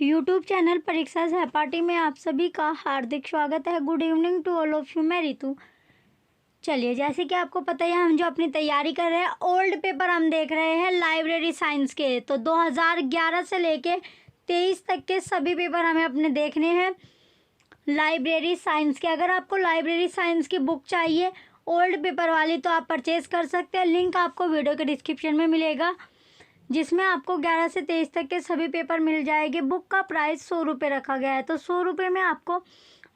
YouTube channel परीक्षा सहपाठी में आप सभी का हार्दिक स्वागत है। Good evening to all of you. मैं रितु। चलिए, जैसे कि आपको पता है, हम जो अपनी तैयारी कर रहे हैं, ओल्ड पेपर हम देख रहे हैं लाइब्रेरी साइंस के। तो 2011 से लेके 23 तक के सभी पेपर हमें अपने देखने हैं लाइब्रेरी साइंस के। अगर आपको लाइब्रेरी साइंस की बुक चाहिए ओल्ड पेपर वाली, तो आप परचेज़ कर सकते हैं। लिंक आपको वीडियो के डिस्क्रिप्शन में मिलेगा, जिसमें आपको 11 से 23 तक के सभी पेपर मिल जाएंगे। बुक का प्राइस 100 रुपये रखा गया है, तो 100 रुपये में आपको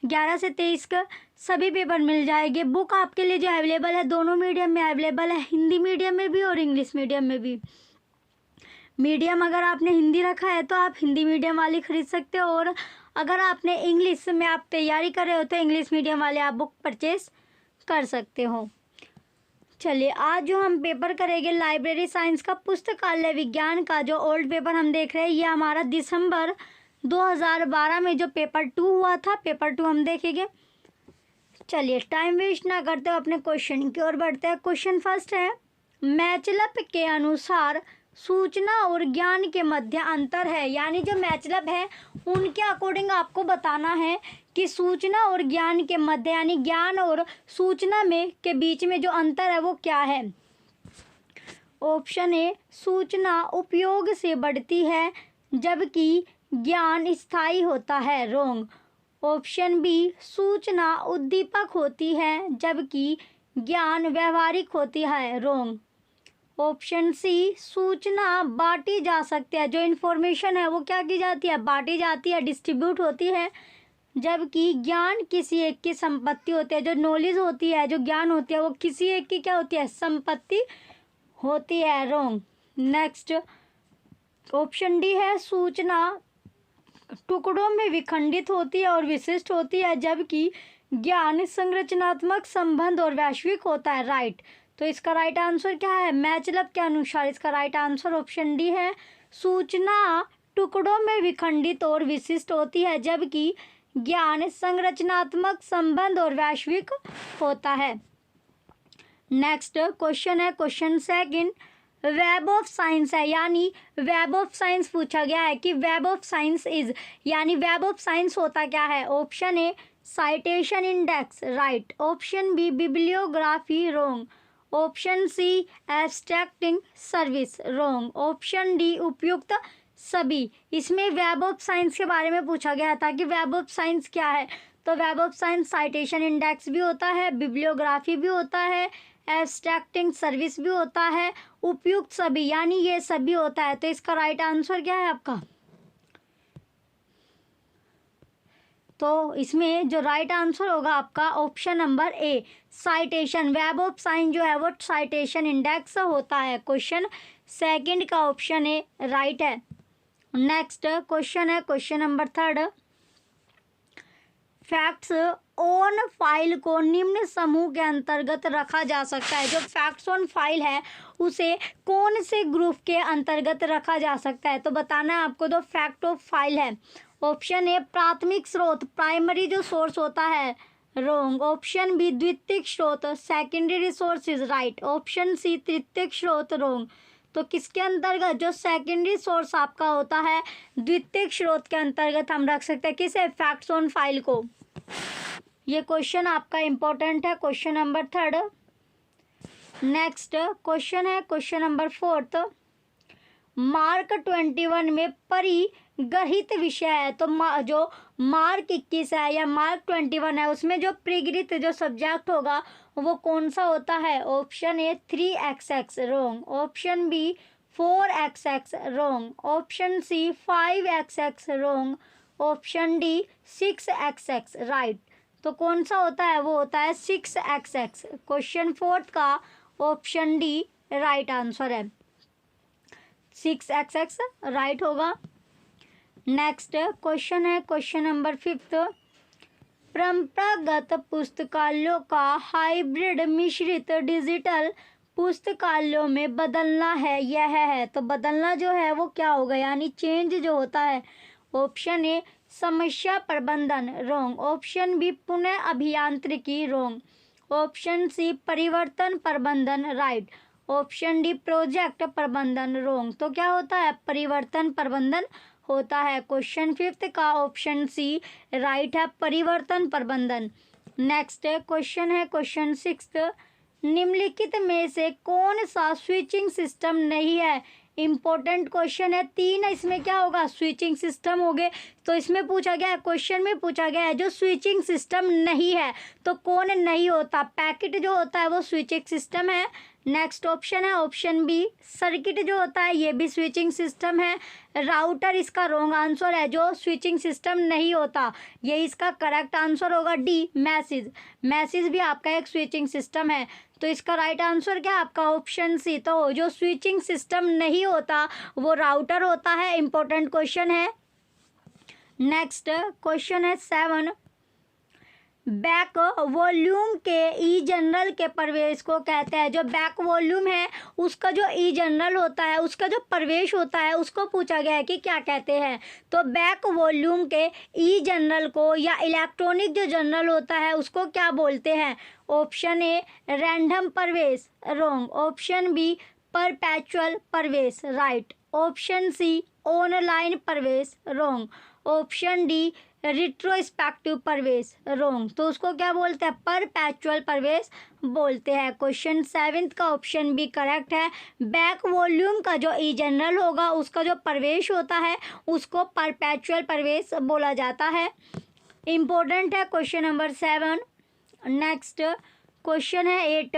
11 से 23 का सभी पेपर मिल जाएंगे। बुक आपके लिए जो अवेलेबल है, दोनों मीडियम में अवेलेबल है, हिंदी मीडियम में भी और इंग्लिश मीडियम में भी। मीडियम अगर आपने हिंदी रखा है तो आप हिंदी मीडियम वाली ख़रीद सकते हो, और अगर आपने इंग्लिश में आप तैयारी कर रहे हो तो इंग्लिश मीडियम वाले आप बुक परचेज़ कर सकते हो। चलिए, आज जो हम पेपर करेंगे लाइब्रेरी साइंस का पुस्तकालय विज्ञान का जो ओल्ड पेपर हम देख रहे हैं, ये हमारा दिसंबर 2012 में जो पेपर 2 हुआ था, पेपर 2 हम देखेंगे। चलिए, टाइम वेस्ट ना करते हुए अपने क्वेश्चन की ओर बढ़ते हैं। क्वेश्चन फर्स्ट है, मैचलप के अनुसार सूचना और ज्ञान के मध्य अंतर है। यानी जो मैचलप है उनके अकॉर्डिंग आपको बताना है कि सूचना और ज्ञान के मध्य, यानी ज्ञान और सूचना में के बीच में जो अंतर है वो क्या है। ऑप्शन ए, सूचना उपयोग से बढ़ती है जबकि ज्ञान स्थायी होता है, रॉन्ग। ऑप्शन बी, सूचना उद्दीपक होती है जबकि ज्ञान व्यवहारिक होती है, रॉन्ग। ऑप्शन सी, सूचना बांटी जा सकती है, जो इन्फॉर्मेशन है वो क्या की जाती है, बांटी जाती है, डिस्ट्रीब्यूट होती है, जबकि ज्ञान किसी एक की संपत्ति होती है। जो नॉलेज होती है, जो ज्ञान होती है, वो किसी एक की क्या होती है, संपत्ति होती है, रॉन्ग। नेक्स्ट, ऑप्शन डी है, सूचना टुकड़ों में विखंडित होती है और विशिष्ट होती है, जबकि ज्ञान संरचनात्मक, संबंध और वैश्विक होता है, राइट। तो इसका राइट आंसर क्या है, मैचलप के अनुसार इसका राइट आंसर ऑप्शन डी है, सूचना टुकड़ों में विखंडित और विशिष्ट होती है, जबकि ज्ञान संरचनात्मक, संबंध और वैश्विक होता है। नेक्स्ट क्वेश्चन है, question second, web of science है, यानी वेब ऑफ साइंस पूछा गया है कि वेब ऑफ साइंस इज, यानी वेब ऑफ साइंस होता क्या है। Option A, citation index, right. Option B, bibliography, wrong. Option C, abstracting service, wrong. Option D, उपयुक्त सभी। इसमें वेब ऑफ साइंस के बारे में पूछा गया था कि वेब ऑफ साइंस क्या है। तो web of science citation index भी होता है, बिब्लियोग्राफी भी होता है, एब्स्ट्रैक्टिंग सर्विस भी होता है, उपयुक्त सभी, यानी ये सभी होता है। तो इसका राइट आंसर क्या है आपका। तो इसमें जो राइट आंसर होगा आपका option number A, citation. Web of science जो है वो साइटेशन इंडेक्स होता है। क्वेश्चन सेकंड का ऑप्शन ए राइट है। नेक्स्ट क्वेश्चन है, question number third, facts on file को निम्न समूह के अंतर्गत रखा जा सकता है। जो फैक्ट्स ऑन फाइल है उसे कौन से ग्रुप के अंतर्गत रखा जा सकता है, तो बताना है आपको। तो फैक्ट ऑफ फाइल है। ऑप्शन ए, प्राथमिक स्रोत, प्राइमरी जो सोर्स होता है, रॉन्ग। ऑप्शन बी, द्वितीयक स्रोत, secondary sources, right. Option C, तृतीयक स्रोत, रॉन्ग। तो किसके अंतर्गत, जो सेकेंडरी सोर्स आपका होता है, द्वितीयक स्रोत के अंतर्गत हम रख सकते हैं किसे, फैक्ट्स ऑन फाइल को। ये क्वेश्चन आपका इंपॉर्टेंट है, question number third. Next question है, क्वेश्चन नंबर फोर्थ, मार्क 21 में परिगृहित विषय है। तो जो मार्क 21 है या मार्क 21 है, उसमें जो परिगृहित जो सब्जेक्ट होगा वो कौन सा होता है। Option A, 3xx, wrong. Option B, 4xx, wrong. Option C, 5xx, wrong. Option D, 6xx, right. तो कौन सा होता है, वो होता है 6xx। क्वेश्चन फोर्थ का ऑप्शन डी राइट आंसर है, 6xx राइट होगा। नेक्स्ट क्वेश्चन है, क्वेश्चन नंबर फिफ्थ, परंपरागत पुस्तकालयों का हाइब्रिड मिश्रित डिजिटल पुस्तकालयों में बदलना है, यह है। तो बदलना जो है वो क्या होगा, यानी चेंज जो होता है। ऑप्शन ए, समस्या प्रबंधन, रॉन्ग। ऑप्शन बी, पुनः अभियांत्रिकी, रॉन्ग। ऑप्शन सी, परिवर्तन प्रबंधन, राइट। ऑप्शन डी, प्रोजेक्ट प्रबंधन, रॉन्ग। तो क्या होता है, परिवर्तन प्रबंधन होता है। क्वेश्चन 5 का ऑप्शन सी राइट है, परिवर्तन प्रबंधन। नेक्स्ट क्वेश्चन है क्वेश्चन 6, निम्नलिखित में से कौन सा स्विचिंग सिस्टम नहीं है। इंपॉर्टेंट क्वेश्चन है, 3 इसमें क्या होगा, स्विचिंग सिस्टम हो गए। तो इसमें पूछा गया है, क्वेश्चन में पूछा गया है जो स्विचिंग सिस्टम नहीं है, तो कौन नहीं होता। पैकेट जो होता है वो स्विचिंग सिस्टम है। नेक्स्ट ऑप्शन है ऑप्शन बी, सर्किट जो होता है ये भी स्विचिंग सिस्टम है। राउटर इसका रॉन्ग आंसर है, जो स्विचिंग सिस्टम नहीं होता। ये इसका करेक्ट आंसर होगा डी, मैसेज। मैसेज भी आपका एक स्विचिंग सिस्टम है। तो इसका राइट आंसर क्या है आपका, ऑप्शन सी। तो जो स्विचिंग सिस्टम नहीं होता वो राउटर होता है। इंपॉर्टेंट क्वेश्चन है। नेक्स्ट क्वेश्चन है 7, बैक वॉल्यूम के ई जनरल के प्रवेश को कहते हैं। जो बैक वॉल्यूम है उसका जो ई जनरल होता है, उसका जो प्रवेश होता है, उसको पूछा गया है कि क्या कहते हैं। तो बैक वॉल्यूम के ई जनरल को या इलेक्ट्रॉनिक जो जनरल होता है उसको क्या बोलते हैं। ऑप्शन ए रैंडम प्रवेश, रॉन्ग। ऑप्शन बी परपेचुअल प्रवेश, राइट। ऑप्शन सी ऑनलाइन प्रवेश, रॉन्ग। ऑप्शन डी रिट्रोस्पेक्टिव प्रवेश, रॉन्ग। तो उसको क्या बोलते हैं, परपेचुअल प्रवेश बोलते हैं। क्वेश्चन 7 का ऑप्शन बी करेक्ट है। बैक वॉल्यूम का जो ई जनरल होगा उसका जो प्रवेश होता है उसको परपेचुअल प्रवेश बोला जाता है। इम्पोर्टेंट है क्वेश्चन नंबर 7। नेक्स्ट क्वेश्चन है 8,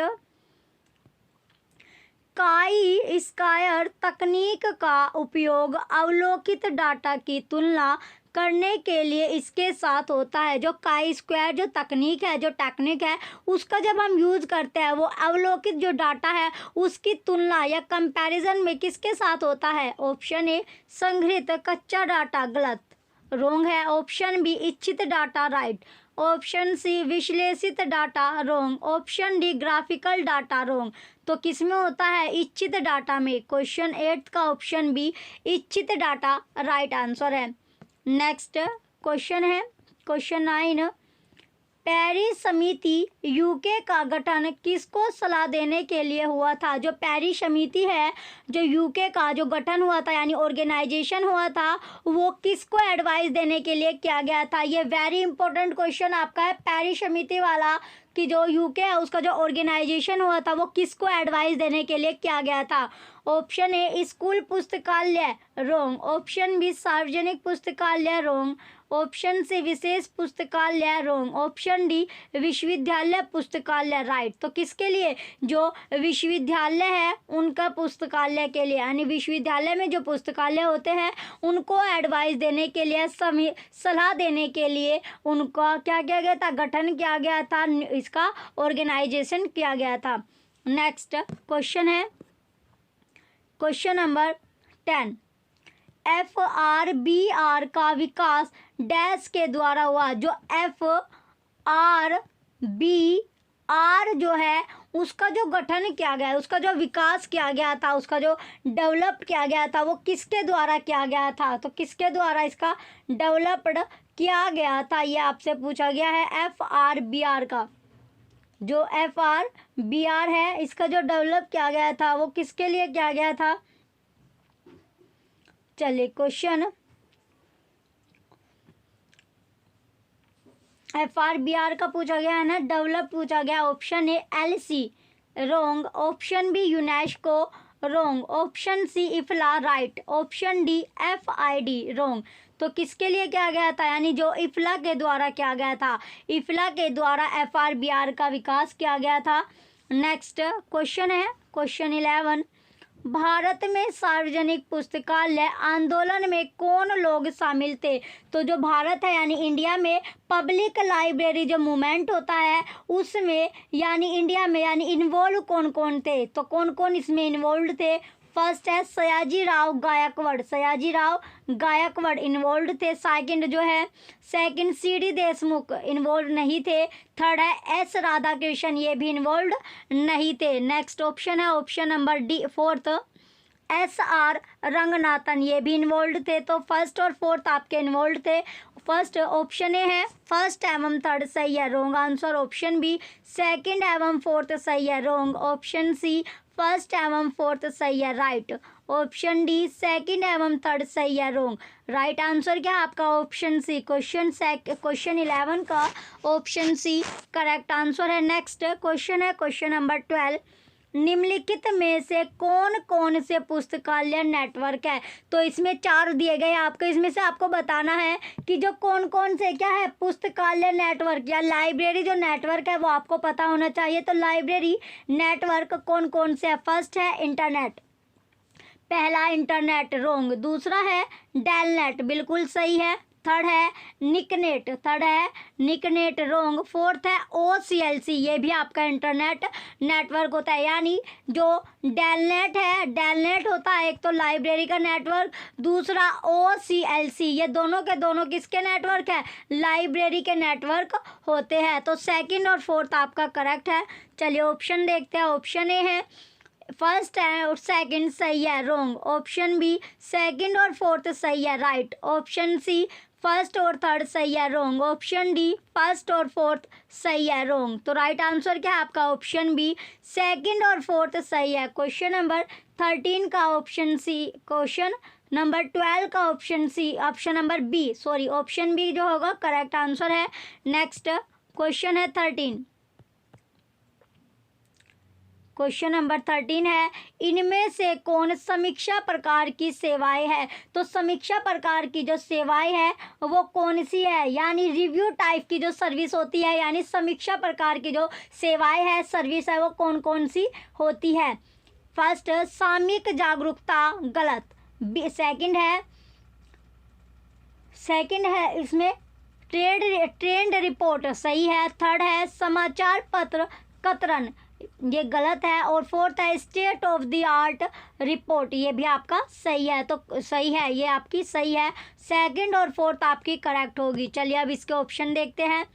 काई स्क्वायर तकनीक का उपयोग अवलोकित डाटा की तुलना करने के लिए इसके साथ होता है। जो काई स्क्वायर जो तकनीक है, जो टेक्निक है, उसका जब हम यूज़ करते हैं वो अवलोकित जो डाटा है उसकी तुलना या कंपैरिजन में किसके साथ होता है। ऑप्शन ए संग्रहित कच्चा डाटा, गलत, रॉन्ग है। ऑप्शन बी इच्छित डाटा, राइट। ऑप्शन सी विश्लेषित data, wrong. Option D graphical data, wrong. तो किस में होता है, इच्छित डाटा में। क्वेश्चन 8 का ऑप्शन बी इच्छित डाटा राइट आंसर है। नेक्स्ट क्वेश्चन है क्वेश्चन 9, पेरिस समिति यूके का गठन किसको सलाह देने के लिए हुआ था। जो पेरिस समिति है, जो यूके का जो गठन हुआ था यानी ऑर्गेनाइजेशन हुआ था, वो किसको एडवाइस देने के लिए किया गया था। ये वेरी इंपॉर्टेंट क्वेश्चन आपका है। पेरिस समिति वाला कि जो यूके है उसका जो ऑर्गेनाइजेशन हुआ था वो किसको एडवाइस देने के लिए किया गया था। ऑप्शन ए स्कूल पुस्तकालय, रॉन्ग। ऑप्शन बी सार्वजनिक पुस्तकालय, रॉन्ग। ऑप्शन सी विशेष पुस्तकालय, रॉन्ग। ऑप्शन डी विश्वविद्यालय पुस्तकालय, राइट। तो किसके लिए, जो विश्वविद्यालय है उनका पुस्तकालय के लिए, यानी विश्वविद्यालय में जो पुस्तकालय होते हैं उनको एडवाइस देने के लिए, सलाह देने के लिए उनका क्या किया गया था, गठन किया गया था, इसका ऑर्गेनाइजेशन किया गया था। नेक्स्ट क्वेश्चन है क्वेश्चन नंबर 10, FRBR का विकास डैश के द्वारा हुआ। जो FRBR जो है उसका जो गठन किया गया, उसका जो विकास किया गया था, उसका जो डेवलप किया गया था वो किसके द्वारा किया गया था। तो किसके द्वारा इसका डेवलप्ड किया गया था, ये आपसे पूछा गया है। FRBR का जो FRBR है इसका जो डेवलप किया गया था वो किसके लिए किया गया था। चलिए क्वेश्चन FRBR का पूछा गया है ना, डेवलप पूछा गया। Option A LC, wrong. Option B UNESCO, wrong. Option C IFLA, right. Option D FID, wrong. तो किसके लिए किया गया था, यानी जो इफ्ला के द्वारा किया गया था, इफ्ला के द्वारा FRBR का विकास किया गया था। नेक्स्ट क्वेश्चन है क्वेश्चन 11, भारत में सार्वजनिक पुस्तकालय आंदोलन में कौन लोग शामिल थे। तो जो भारत है यानी इंडिया में पब्लिक लाइब्रेरी जो मूवमेंट होता है उसमें यानी इंडिया में यानी इन्वॉल्व कौन कौन थे। तो कौन कौन इसमें इन्वॉल्व थे। फर्स्ट है सयाजी राव गायकवाड़, सयाजी राव गायकवाड़ इन्वॉल्व थे। सेकंड CD देशमुख इन्वॉल्व नहीं थे। थर्ड है S राधाकृष्णन, ये भी इन्वॉल्व नहीं थे। नेक्स्ट ऑप्शन है option number D, fourth SR Ranganathan, ये भी इन्वॉल्व थे। तो फर्स्ट और फोर्थ आपके इन्वॉल्व थे। फर्स्ट ऑप्शन ए है, फर्स्ट एवं थर्ड सही है, wrong answer. Option B second एवं फोर्थ सही है, रॉन्ग। ऑप्शन सी फर्स्ट एवं फोर्थ सही है, राइट। ऑप्शन डी सेकंड एवं थर्ड सही है, रॉन्ग। राइट आंसर क्या है आपका ऑप्शन सी, क्वेश्चन 11 का ऑप्शन सी करेक्ट आंसर है। नेक्स्ट क्वेश्चन है क्वेश्चन नंबर 12, निम्नलिखित में से कौन कौन से पुस्तकालय नेटवर्क है। तो इसमें 4 दिए गए आपको, इसमें से आपको बताना है कि जो कौन कौन से क्या है पुस्तकालय नेटवर्क या लाइब्रेरी जो नेटवर्क है वो आपको पता होना चाहिए। तो लाइब्रेरी नेटवर्क कौन कौन से है। फर्स्ट है इंटरनेट, पहला इंटरनेट रॉन्ग, दूसरा है डेलनेट बिल्कुल सही है, थर्ड है निकनेट रॉन्ग, फोर्थ है OCLC ये भी आपका इंटरनेट नेटवर्क होता है। यानी जो डेलनेट होता है एक तो लाइब्रेरी का नेटवर्क, दूसरा OCLC ये दोनों के दोनों किसके नेटवर्क है, लाइब्रेरी के नेटवर्क होते हैं। तो सेकंड और फोर्थ आपका करेक्ट है। चलिए ऑप्शन देखते हैं। ऑप्शन ए है फर्स्ट है और सेकंड सही है, रॉन्ग। ऑप्शन बी सेकंड और फोर्थ सही है, राइट। ऑप्शन सी फर्स्ट और थर्ड सही है, रॉन्ग। ऑप्शन डी फर्स्ट और फोर्थ सही है, रॉन्ग। तो राइट आंसर क्या है आपका ऑप्शन बी सेकंड और फोर्थ सही है। क्वेश्चन नंबर 13 का ऑप्शन सी, क्वेश्चन नंबर 12 का option C, option number B sorry option B जो होगा करेक्ट आंसर है। नेक्स्ट क्वेश्चन है 13, क्वेश्चन नंबर 13 है, इनमें से कौन समीक्षा प्रकार की सेवाएं है। तो समीक्षा प्रकार की जो सेवाएं है वो कौन सी है, यानी रिव्यू टाइप की जो सर्विस होती है, यानी समीक्षा प्रकार की जो सेवाएं है सर्विस है वो कौन कौन सी होती है। फर्स्ट सामयिक जागरूकता गलत, सेकंड है इसमें ट्रेंड रिपोर्ट सही है, थर्ड है समाचार पत्र कतरन ये गलत है, और फोर्थ है state of the art report ये भी आपका सही है। तो सही है ये आपकी सही है, सेकंड और फोर्थ आपकी करेक्ट होगी। चलिए अब इसके ऑप्शन देखते हैं।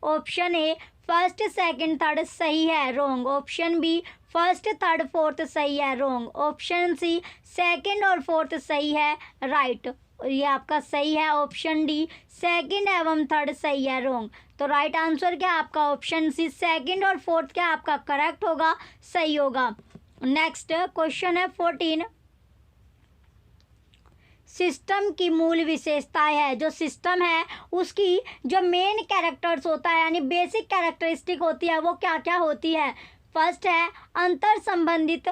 Option A first second third सही है, wrong. Option B first third fourth सही है, रॉन्ग। ऑप्शन सी सेकंड और फोर्थ सही है, राइट ये आपका सही है। ऑप्शन डी सेकंड एवं थर्ड सही है, रॉन्ग। तो राइट आंसर क्या आपका ऑप्शन सी सेकंड और फोर्थ क्या आपका करेक्ट होगा, सही होगा। नेक्स्ट क्वेश्चन है 14, सिस्टम की मूल विशेषताएं है। जो सिस्टम है उसकी जो मेन कैरेक्टर्स होता है यानी बेसिक कैरेक्टरिस्टिक होती है वो क्या क्या होती है। फर्स्ट है अंतर संबंधित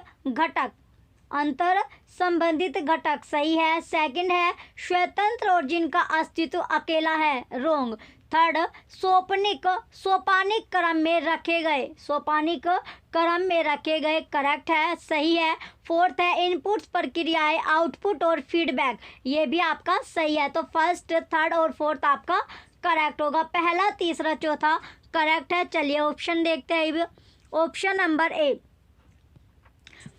घटक सही है, सेकंड है स्वतंत्र और जिनका अस्तित्व अकेला है, रॉन्ग। थर्ड सोपानिक क्रम में रखे गए करेक्ट है, सही है। फोर्थ है इनपुट प्रक्रियाएं आउटपुट और फीडबैक ये भी आपका सही है। तो फर्स्ट थर्ड और फोर्थ आपका करेक्ट होगा, पहला तीसरा चौथा करेक्ट है। चलिए ऑप्शन देखते हैं। Option number A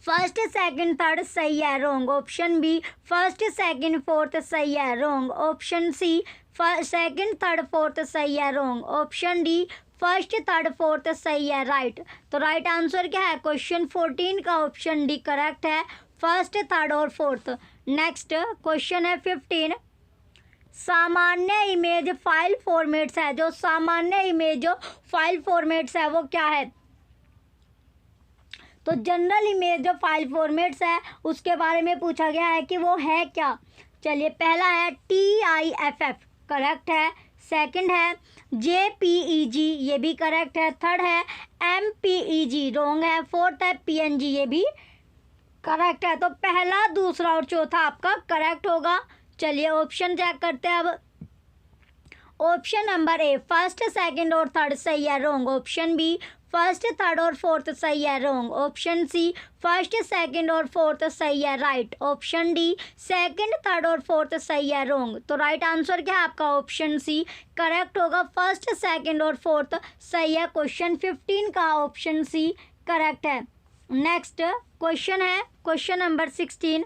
first second third सही है, wrong. Option B first second fourth सही है, wrong. Option C second third fourth सही है, wrong. Option D first third fourth सही है, राइट। तो राइट आंसर क्या है क्वेश्चन 14 का ऑप्शन डी करेक्ट है, फर्स्ट थर्ड और फोर्थ। नेक्स्ट क्वेश्चन है 15, सामान्य इमेज फाइल फॉर्मेट्स है। जो सामान्य इमेज फाइल फॉर्मेट्स है वो क्या है। तो जनरल इमेज जो फाइल फॉर्मेट्स है उसके बारे में पूछा गया है कि वो है क्या। चलिए पहला है TIFF करेक्ट है, सेकंड है JPEG ये भी करेक्ट है, थर्ड है MPEG रॉन्ग है, फोर्थ है PNG ये भी करेक्ट है। तो पहला दूसरा और चौथा आपका करेक्ट होगा। चलिए ऑप्शन चेक करते हैं अब। Option number A first second और थर्ड सही है, wrong. Option B first third और फोर्थ सही है, wrong. Option C first second और फोर्थ सही है, right. Option D second third और फोर्थ सही है, रॉन्ग। तो राइट आंसर क्या है आपका ऑप्शन सी करेक्ट होगा, फर्स्ट सेकंड और फोर्थ सही है। क्वेश्चन 15 का ऑप्शन सी करेक्ट है। नेक्स्ट क्वेश्चन है क्वेश्चन नंबर 16,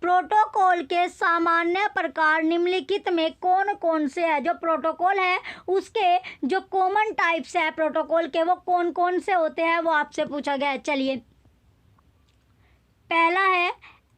प्रोटोकॉल के सामान्य प्रकार निम्नलिखित में कौन कौन से है। जो प्रोटोकॉल है उसके जो कॉमन टाइप्स है प्रोटोकॉल के वो कौन कौन से होते हैं वो आपसे पूछा गया है। चलिए पहला है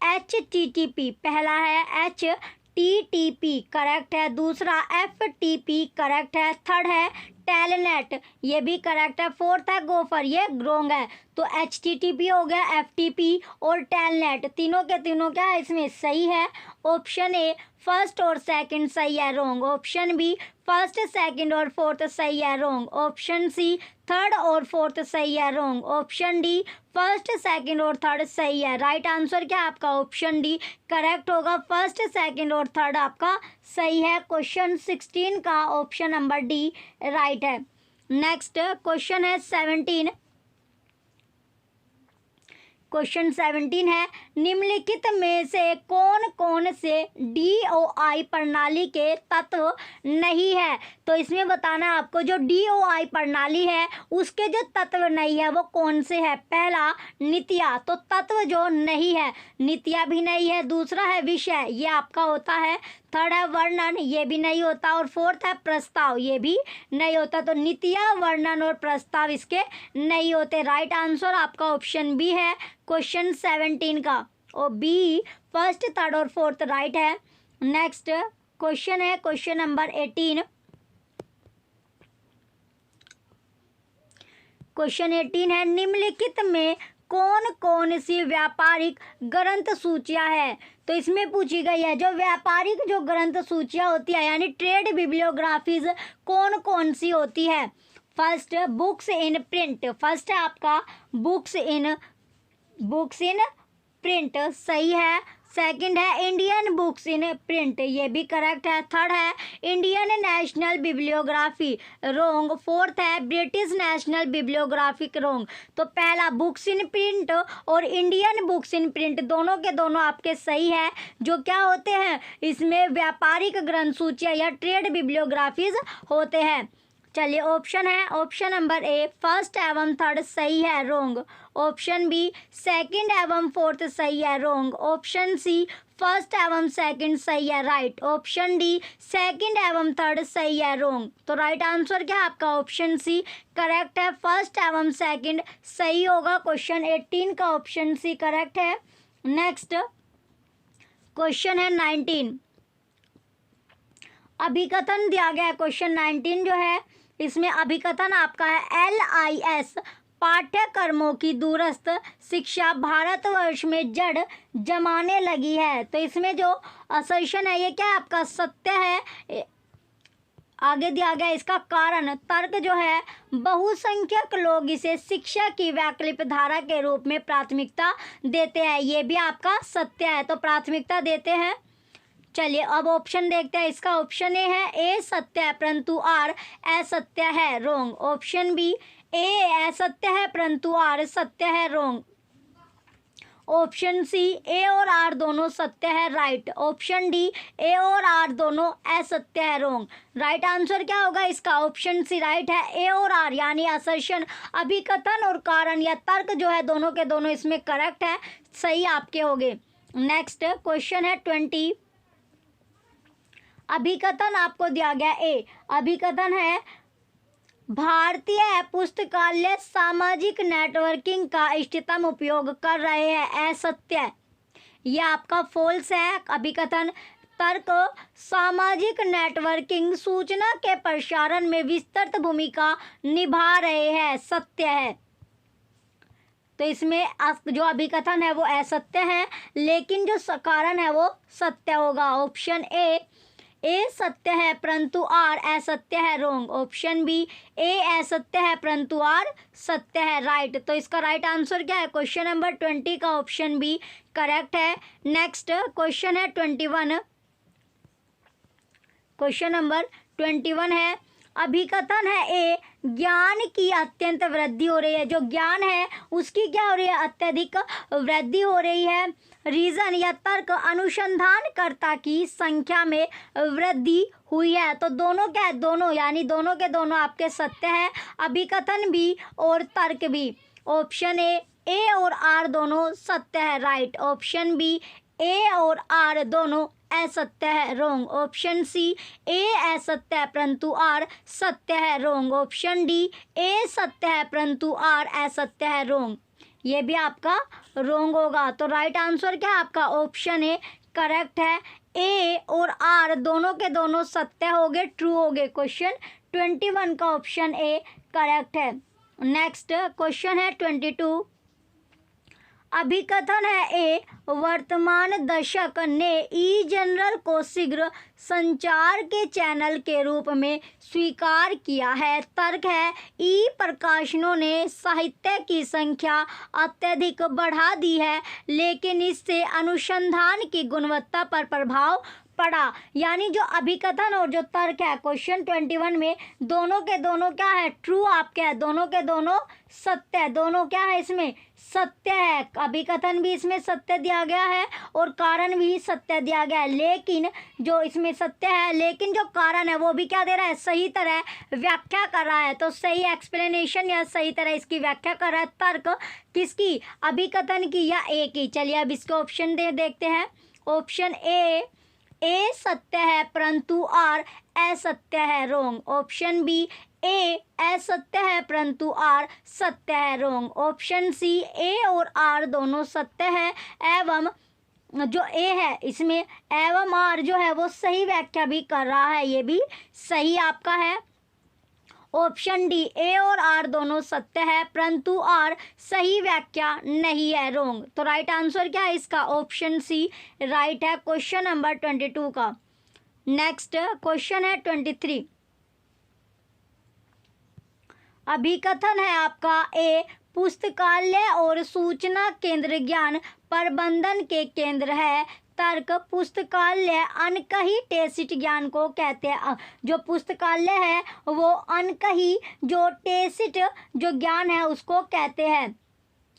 HTTP, पहला है HTTP करेक्ट है, दूसरा FTP करेक्ट है, थर्ड है टेलनेट, ये भी करेक्ट है। फोर्थ है गोफर, ये रॉन्ग है। तो HTTP हो गया, FTP और टेलनेट, तीनों के तीनों क्या है इसमें सही है। ऑप्शन ए फर्स्ट और सेकंड सही है, wrong. Option B first second और फोर्थ सही है, रॉन्ग। ऑप्शन सी थर्ड और फोर्थ सही है, wrong. Option D first second और थर्ड सही है। राइट आंसर क्या है आपका? ऑप्शन डी करेक्ट होगा, फर्स्ट सेकंड और थर्ड आपका सही है। क्वेश्चन 16 का ऑप्शन नंबर डी राइट है। नेक्स्ट क्वेश्चन है 17। क्वेश्चन 17 है, निम्नलिखित में से कौन कौन से DOI प्रणाली के तत्व नहीं है? तो इसमें बताना है आपको, जो DOI प्रणाली है उसके जो तत्व नहीं है वो कौन से है। पहला नित्या, तो तत्व जो नहीं है नित्या भी नहीं है। दूसरा है विषय, ये आपका होता है। थर्ड है वर्णन, ये भी नहीं होता। और फोर्थ है प्रस्ताव, ये भी नहीं होता। तो नित्या, वर्णन और प्रस्ताव इसके नहीं होते। राइट आंसर आपका ऑप्शन बी है क्वेश्चन 17 का, और बी फर्स्ट थर्ड और फोर्थ राइट है। नेक्स्ट क्वेश्चन है क्वेश्चन नंबर 18। क्वेश्चन 18 है, निम्नलिखित में कौन कौन सी व्यापारिक ग्रंथ सूचियां है? तो इसमें पूछी गई है जो व्यापारिक जो ग्रंथ सूचियां होती है यानी ट्रेड बिब्लियोग्राफीज कौन कौन सी होती है। First books in print, first है आपका बुक्स इन प्रिंट सही है। सेकंड है इंडियन बुक्स इन प्रिंट, ये भी करेक्ट है। थर्ड है Indian national bibliography, wrong. Fourth है ब्रिटिश नेशनल बिब्लियोग्राफी, रॉन्ग। तो पहला बुक्स इन प्रिंट और इंडियन बुक्स इन प्रिंट दोनों के दोनों आपके सही है। जो क्या होते हैं इसमें व्यापारिक ग्रंथ सूचियां या ट्रेड बिब्लियोग्राफीज होते हैं। चलिए ऑप्शन है ऑप्शन नंबर ए फर्स्ट एवं थर्ड सही है, रॉन्ग। ऑप्शन बी सेकंड एवं फोर्थ सही है, रॉन्ग। ऑप्शन सी फर्स्ट एवं सेकंड सही है, राइट। ऑप्शन डी सेकंड एवं थर्ड सही है, रॉन्ग। तो राइट आंसर क्या है आपका? ऑप्शन सी करेक्ट है, फर्स्ट एवं सेकंड सही होगा। क्वेश्चन 18 का ऑप्शन सी करेक्ट है। नेक्स्ट क्वेश्चन है 19। अभिकथन दिया गया है क्वेश्चन 19 जो है इसमें अभिकथन आपका है LIS पाठ्यक्रमों की दूरस्थ शिक्षा भारतवर्ष में जड़ जमाने लगी है। तो इसमें जो असर्शन है ये क्या है आपका? सत्य है। आगे दिया गया इसका कारण तर्क जो है, बहुसंख्यक लोग इसे शिक्षा की वैकल्पिक धारा के रूप में प्राथमिकता देते हैं, ये भी आपका सत्य है। तो प्राथमिकता देते हैं। चलिए अब ऑप्शन देखते हैं। इसका ऑप्शन ए है ए सत्य है परंतु आर असत्य है, रॉन्ग। ऑप्शन बी ए असत्य है परंतु आर सत्य है, रॉन्ग। ऑप्शन सी ए और आर दोनों सत्य है, राइट। ऑप्शन डी ए और आर दोनों असत्य है, रॉन्ग। राइट आंसर क्या होगा इसका? ऑप्शन सी राइट है, ए और आर यानी असर्शन, अभिकथन और कारण या तर्क जो है दोनों के दोनों इसमें करेक्ट है, सही आपके हो गए। नेक्स्ट क्वेश्चन है 20। अभिकथन आपको दिया गया ए, अभिकथन है भारतीय पुस्तकालय सामाजिक नेटवर्किंग का इष्टतम उपयोग कर रहे हैं, असत्य, यह आपका फॉल्स है। अभिकथन तर्क सामाजिक नेटवर्किंग सूचना के प्रसारण में विस्तृत भूमिका निभा रहे हैं, सत्य है। तो इसमें जो अभिकथन है वो असत्य है लेकिन जो कारण है वो सत्य होगा। ऑप्शन ए सत्य है परंतु आर असत्य है, रॉन्ग। ऑप्शन बी ए असत्य है परंतु आर सत्य है, राइट। तो इसका राइट आंसर क्या है? क्वेश्चन नंबर 20 का ऑप्शन बी करेक्ट है। नेक्स्ट क्वेश्चन है 21। क्वेश्चन नंबर 21 है अभिकथन है ए ज्ञान की अत्यंत वृद्धि हो रही है, जो ज्ञान है उसकी क्या हो रही है? अत्यधिक वृद्धि हो रही है। रीजन या तर्क अनुसंधानकर्ता की संख्या में वृद्धि हुई है। तो दोनों क्या है? दोनों यानी दोनों के दोनों आपके सत्य है, अभिकथन भी और तर्क भी। ऑप्शन ए और आर दोनों सत्य है, राइट। ऑप्शन बी ए और आर दोनों असत्य है, रॉन्ग। ऑप्शन सी ए असत्य है परंतु आर सत्य है, रॉन्ग। ऑप्शन डी ए सत्य है परंतु आर असत्य है, रॉन्ग। ये भी आपका रॉन्ग होगा। तो राइट आंसर क्या है आपका? ऑप्शन ए करेक्ट है, ए और आर दोनों के दोनों सत्य हो गए, ट्रू हो गए। क्वेश्चन 21 का ऑप्शन ए करेक्ट है। नेक्स्ट क्वेश्चन है 22। अभिकथन है ए, वर्तमान दशक ने ई जनरल को शीघ्र संचार के चैनल के रूप में स्वीकार किया है। तर्क है ई प्रकाशनों ने साहित्य की संख्या अत्यधिक बढ़ा दी है, लेकिन इससे अनुसंधान की गुणवत्ता पर प्रभाव पड़ा। यानी जो अभिकथन और जो तर्क है क्वेश्चन 21 में दोनों के दोनों क्या है, ट्रू आपके है, दोनों के दोनों सत्य है, दोनों क्या है इसमें सत्य है। अभिकथन भी इसमें सत्य दिया गया है और कारण भी सत्य दिया गया है, लेकिन जो इसमें सत्य है लेकिन जो कारण है वो भी क्या दे रहा है, सही तरह व्याख्या कर रहा है। तो सही एक्सप्लेनेशन या सही तरह इसकी व्याख्या कर रहा है तर्क किसकी, अभिकथन की या ए की। चलिए अब इसके ऑप्शन देखते हैं। ऑप्शन ए सत्य है परंतु आर असत्य है, रोंग। ऑप्शन बी ए असत्य है परंतु आर सत्य है, रोंग। ऑप्शन सी ए और आर दोनों सत्य है एवं जो ए है इसमें एवं आर जो है वो सही व्याख्या भी कर रहा है, ये भी सही आपका है। ऑप्शन डी ए और आर दोनों सत्य है परंतु आर सही व्याख्या नहीं है, रोंग। तो राइट आंसर क्या है इसका, ऑप्शन सी राइट है क्वेश्चन नंबर 22 का। नेक्स्ट क्वेश्चन है 23। अभिकथन है आपका ए, पुस्तकालय और सूचना केंद्र ज्ञान प्रबंधन के केंद्र है। तर्क पुस्तकालय अनकही टेसिट ज्ञान को कहते हैं। जो पुस्तकालय है वो अनकही जो टेसिट जो ज्ञान है उसको कहते हैं,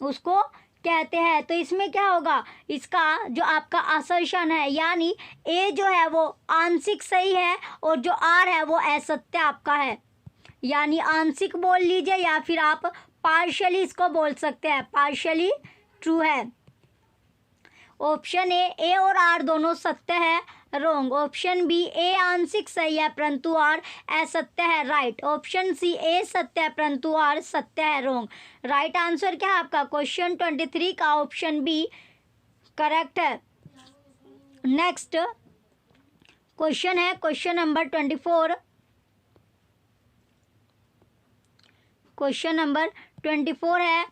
उसको कहते हैं। तो इसमें क्या होगा, इसका जो आपका असर्शन है यानी ए जो है वो आंशिक सही है और जो आर है वो असत्य आपका है, यानी आंशिक बोल लीजिए या फिर आप पार्शियली इसको बोल सकते हैं, पार्शियली ट्रू है। ऑप्शन ए और आर दोनों सत्य है, रोंग। ऑप्शन बी ए आंशिक सही है परंतु आर असत्य है, राइट। ऑप्शन सी ए सत्य है परंतु आर सत्य है, रोंग। राइट आंसर क्या है आपका क्वेश्चन 23 का ऑप्शन बी करेक्ट है। नेक्स्ट क्वेश्चन है क्वेश्चन नंबर 24। क्वेश्चन नंबर 24 है,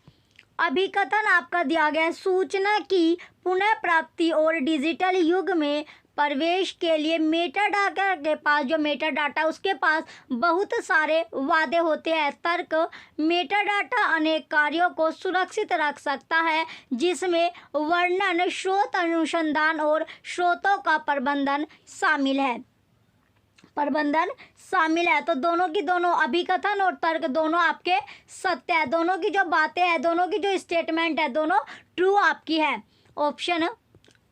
अभिकथन आपका दिया गया है, सूचना की पुनः प्राप्ति और डिजिटल युग में प्रवेश के लिए मेटा डाटा के पास जो मेटा डाटा उसके पास बहुत सारे वादे होते हैं। तर्क मेटा डाटा अनेक कार्यों को सुरक्षित रख सकता है जिसमें वर्णन, स्रोत अनुसंधान और स्रोतों का प्रबंधन शामिल है, प्रबंधन शामिल है। तो दोनों की दोनों अभिकथन और तर्क दोनों आपके सत्य है, दोनों की जो बातें हैं, दोनों की जो स्टेटमेंट है दोनों ट्रू आपकी है। ऑप्शन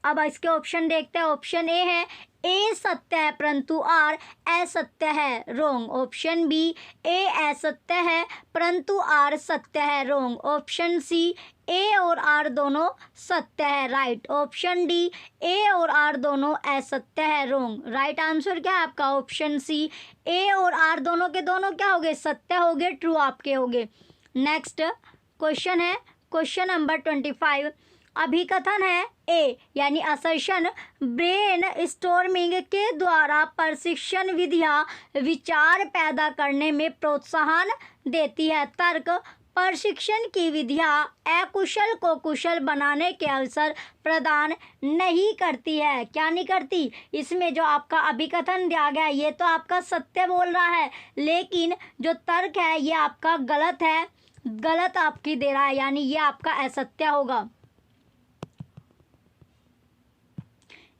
अब इसके ऑप्शन देखते हैं। ऑप्शन ए है ए सत्य है परंतु आर असत्य है, रोंग। ऑप्शन बी ए असत्य है परंतु आर सत्य है, रोंग। ऑप्शन सी ए और आर दोनों सत्य है, राइट। ऑप्शन डी ए और आर दोनों असत्य है, रोंग। राइट आंसर क्या है आपका ऑप्शन सी ए और आर दोनों के दोनों क्या हो गए, सत्य हो गए, ट्रू आपके हो गए। नेक्स्ट क्वेश्चन है क्वेश्चन नंबर 25। अभिकथन है ए यानी असर्शन ब्रेन स्टॉर्मिंग के द्वारा प्रशिक्षण विधियां विचार पैदा करने में प्रोत्साहन देती है। तर्क प्रशिक्षण की विधियां अकुशल को कुशल बनाने के अवसर प्रदान नहीं करती है। क्या नहीं करती, इसमें जो आपका अभिकथन दिया गया है ये तो आपका सत्य बोल रहा है, लेकिन जो तर्क है ये आपका गलत है, गलत आपकी दे रहा है, यानी ये आपका असत्य होगा,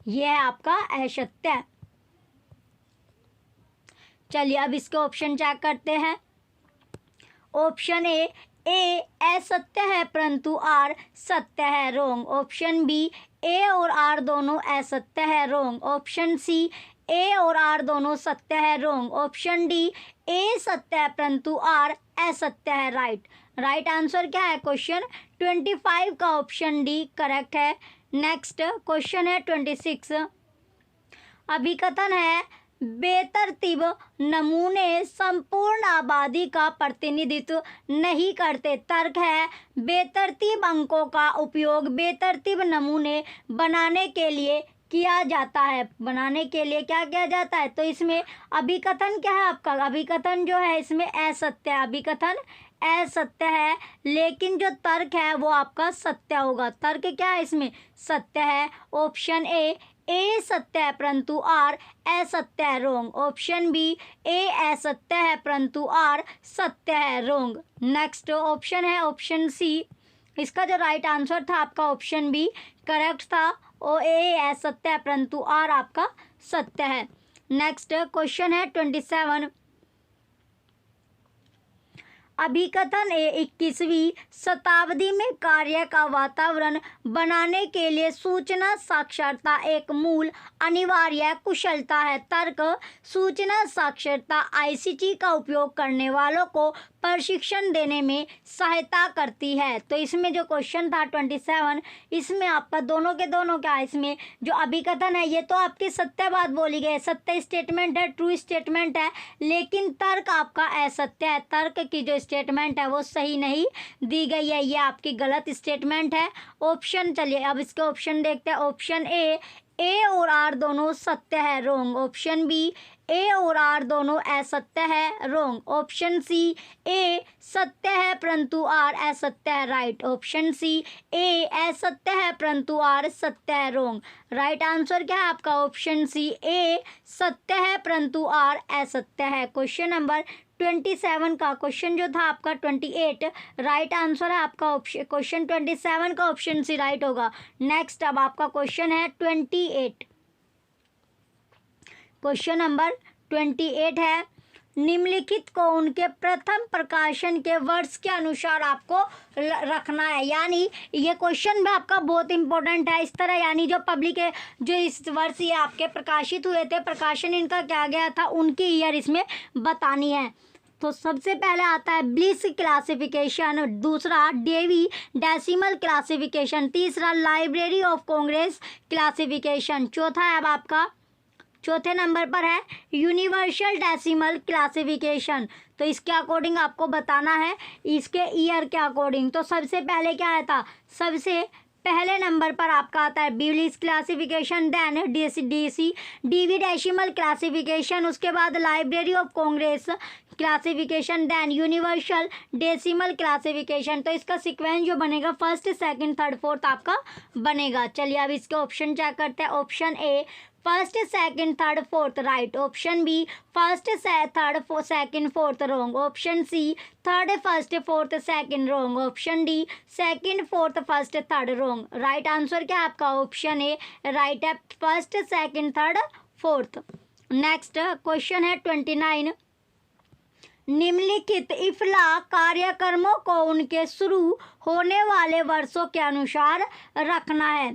ये है आपका असत्य। चलिए अब इसके ऑप्शन चेक करते हैं। ऑप्शन ए असत्य है परंतु आर सत्य है, रोंग। ऑप्शन बी ए और आर दोनों असत्य है, रोंग। ऑप्शन सी ए और आर दोनों सत्य है, रोंग। ऑप्शन डी ए सत्य है परंतु आर असत्य है, राइट। राइट आंसर क्या है क्वेश्चन 25 का ऑप्शन डी करेक्ट है। नेक्स्ट क्वेश्चन है 26। अभिकथन है बेतरतीब नमूने संपूर्ण आबादी का प्रतिनिधित्व नहीं करते। तर्क है बेतरतीब अंकों का उपयोग बेतरतीब नमूने बनाने के लिए किया जाता है, बनाने के लिए क्या किया जाता है। तो इसमें अभिकथन क्या है आपका, अभिकथन जो है इसमें असत्य है, अभिकथन असत्य है, लेकिन जो तर्क है वो आपका सत्य होगा। तर्क क्या है इसमें, सत्य है। ऑप्शन ए सत्य है परंतु आर असत्य है, रोंग। ऑप्शन बी ए असत्य है परंतु आर सत्य है, रोंग। नेक्स्ट ऑप्शन है ऑप्शन सी, इसका जो राइट आंसर था आपका ऑप्शन बी करेक्ट था। ओ ए असत्य है परंतु आर आपका सत्य है। नेक्स्ट क्वेश्चन है 27, अभिकथन 21वीं शताब्दी में कार्य का वातावरण बनाने के लिए सूचना साक्षरता एक मूल अनिवार्य कुशलता है। तर्क, सूचना साक्षरता आईसीटी का उपयोग करने वालों को प्रशिक्षण देने में सहायता करती है। तो इसमें जो क्वेश्चन था 27, इसमें आपका दोनों के दोनों क्या है, इसमें जो अभिकथन है ये तो आपकी सत्य बात बोली गई है, सत्य स्टेटमेंट है, ट्रू स्टेटमेंट है, लेकिन तर्क आपका असत्य है। तर्क की जो स्टेटमेंट है वो सही नहीं दी गई है, ये आपकी गलत स्टेटमेंट है। ऑप्शन, चलिए अब इसके ऑप्शन देखते हैं। ऑप्शन ए और आर दोनों सत्य है, रोंग। ऑप्शन बी ए और आर दोनों असत्य है, रोंग। ऑप्शन सी ए सत्य है परंतु आर असत्य है, राइट। ऑप्शन सी ए असत्य है परंतु आर सत्य है, रोंग। राइट आंसर क्या है आपका, ऑप्शन सी ए सत्य है परंतु आर असत्य है। क्वेश्चन नंबर 27 का क्वेश्चन जो था आपका 28, राइट आंसर है आपका ऑप्शन, क्वेश्चन 27 का ऑप्शन सी राइट होगा। नेक्स्ट अब आपका क्वेश्चन है 28, क्वेश्चन नंबर 28 है, निम्नलिखित को उनके प्रथम प्रकाशन के वर्ष के अनुसार आपको रखना है। यानी ये क्वेश्चन भी आपका बहुत इंपॉर्टेंट है। इस तरह यानी जो पब्लिक है जो इस वर्ष ये आपके प्रकाशित हुए थे, प्रकाशन इनका क्या गया था, उनकी ईयर इसमें बतानी है। तो सबसे पहले आता है ब्लिस क्लासिफिकेशन, दूसरा डेवी डेसिमल क्लासिफिकेशन, तीसरा लाइब्रेरी ऑफ कांग्रेस क्लासिफिकेशन, चौथा है अब आपका चौथे नंबर पर है यूनिवर्सल डेसिमल क्लासिफिकेशन। तो इसके अकॉर्डिंग आपको बताना है इसके ईयर के अकॉर्डिंग। तो सबसे पहले क्या आया था, सबसे पहले नंबर पर आपका आता है Bliss classification, then Dewey decimal classification, उसके बाद library of Congress classification, then universal decimal classification. तो इसका सीक्वेंस जो बनेगा फर्स्ट सेकंड थर्ड फोर्थ आपका बनेगा। चलिए अब इसके ऑप्शन चेक करते हैं। Option A first second third fourth, right. Option B first third second fourth, wrong. Option C third first fourth second, wrong. Option D second fourth first third, wrong. Right answer क्या है आपका, option A right है, first second third fourth. Next question है 29, निम्नलिखित इफला कार्यक्रमों को उनके शुरू होने वाले वर्षों के अनुसार रखना है।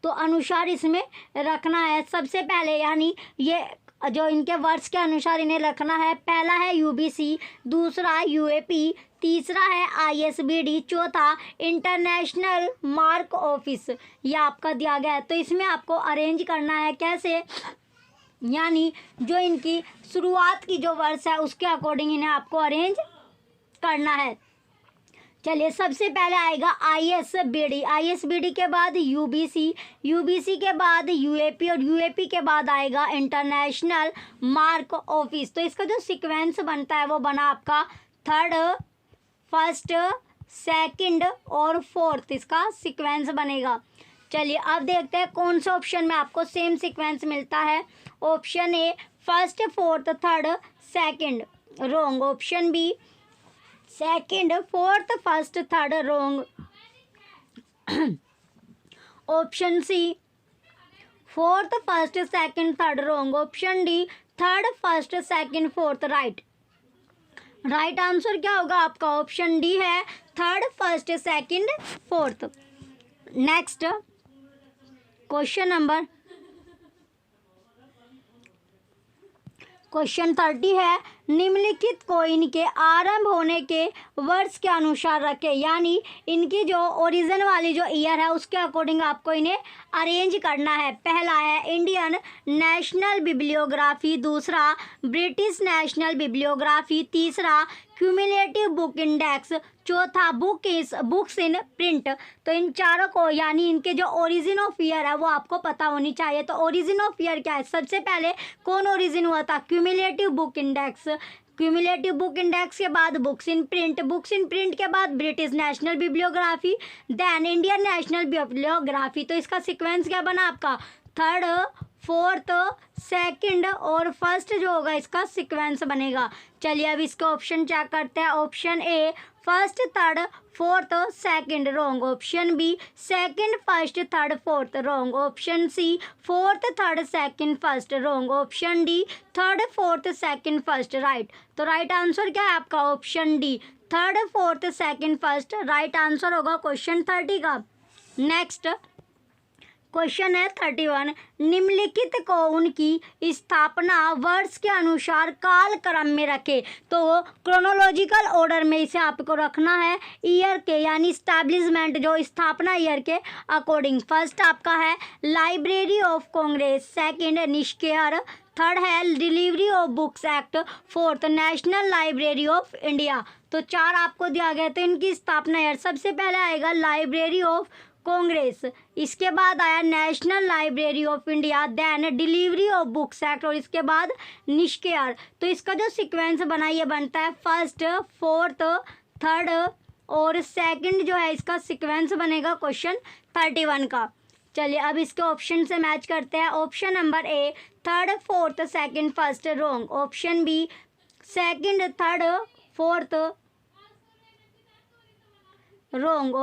तो अनुसार इसमें रखना है सबसे पहले, यानी ये जो इनके वर्ष के अनुसार इन्हें रखना है। पहला है यूबीसी, दूसरा यूएपी, तीसरा है आईएसबीडी, चौथा इंटरनेशनल मार्क ऑफिस, ये आपका दिया गया है। तो इसमें आपको अरेंज करना है कैसे, यानी जो इनकी शुरुआत की जो वर्ष है उसके अकॉर्डिंग इन्हें आपको अरेंज करना है। चलिए सबसे पहले आएगा आईएसबीडी, आईएसबीडी के बाद यूबीसी, यूबीसी के बाद यूएपी और यूएपी के बाद आएगा इंटरनेशनल मार्क ऑफिस। तो इसका जो सीक्वेंस बनता है वो बना आपका थर्ड फर्स्ट सेकंड और फोर्थ, इसका सीक्वेंस बनेगा। चलिए अब देखते हैं कौन से ऑप्शन में आपको सेम सीक्वेंस मिलता है। Option A first fourth third second, wrong. Option B second fourth first third, wrong. Option C fourth first second third, wrong. Option D third first second fourth, right. Right answer क्या होगा आपका, option D है third first second fourth. Next question number question 30 है, निम्नलिखित को इनके आरंभ होने के वर्ष के अनुसार रखें। यानी इनकी जो ओरिजिन वाली जो ईयर है उसके अकॉर्डिंग आपको इन्हें अरेंज करना है। पहला है इंडियन नेशनल बिब्लियोग्राफी, दूसरा ब्रिटिश नेशनल बिब्लियोग्राफी, तीसरा क्यूमुलेटिव बुक इंडेक्स, चौथा बुक्स इन प्रिंट। तो इन चारों को यानी इनके जो ओरिजिन ऑफ ईयर है वो आपको पता होनी चाहिए। तो ओरिजिन ऑफ ईयर क्या है, सबसे पहले कौन ओरिजिन हुआ था, cumulative book index. Cumulative book index के बाद बुक्स इन प्रिंट के बाद British national bibliography, then Indian national bibliography. तो इसका सीक्वेंस क्या बना आपका, थर्ड, फोर्थ, सेकंड और फर्स्ट जो होगा इसका सीक्वेंस बनेगा। चलिए अब इसका ऑप्शन चेक करते हैं। Option A first third fourth second wrong. Option B second first third fourth wrong. Option C fourth third second first wrong. Option D third fourth second first right. तो right answer क्या है आपका, option D third fourth second first right answer होगा question 30 का। Next question है 31, निम्नलिखित को उनकी स्थापना वर्ष के अनुसार काल क्रम में रखे। तो क्रोनोलॉजिकल ऑर्डर में इसे आपको रखना है ईयर के, यानी स्टैब्लिशमेंट जो स्थापना ईयर के अकॉर्डिंग। फर्स्ट आपका है लाइब्रेरी ऑफ कांग्रेस, सेकंड निष्केयर, थर्ड है delivery of books act, fourth national library of India. तो चार आपको दिया गया। तो इनकी स्थापना ईयर सबसे पहले आएगा लाइब्रेरी ऑफ कांग्रेस, इसके बाद आया national library of India, then delivery of books act और इसके बाद निष्केयर। तो इसका जो सीक्वेंस बना ये बनता है फर्स्ट, फोर्थ, थर्ड और सेकंड जो है इसका सीक्वेंस बनेगा क्वेश्चन 31 का। चलिए अब इसके ऑप्शन से मैच करते हैं। Option number A third fourth second first wrong. Option B second third fourth wrong.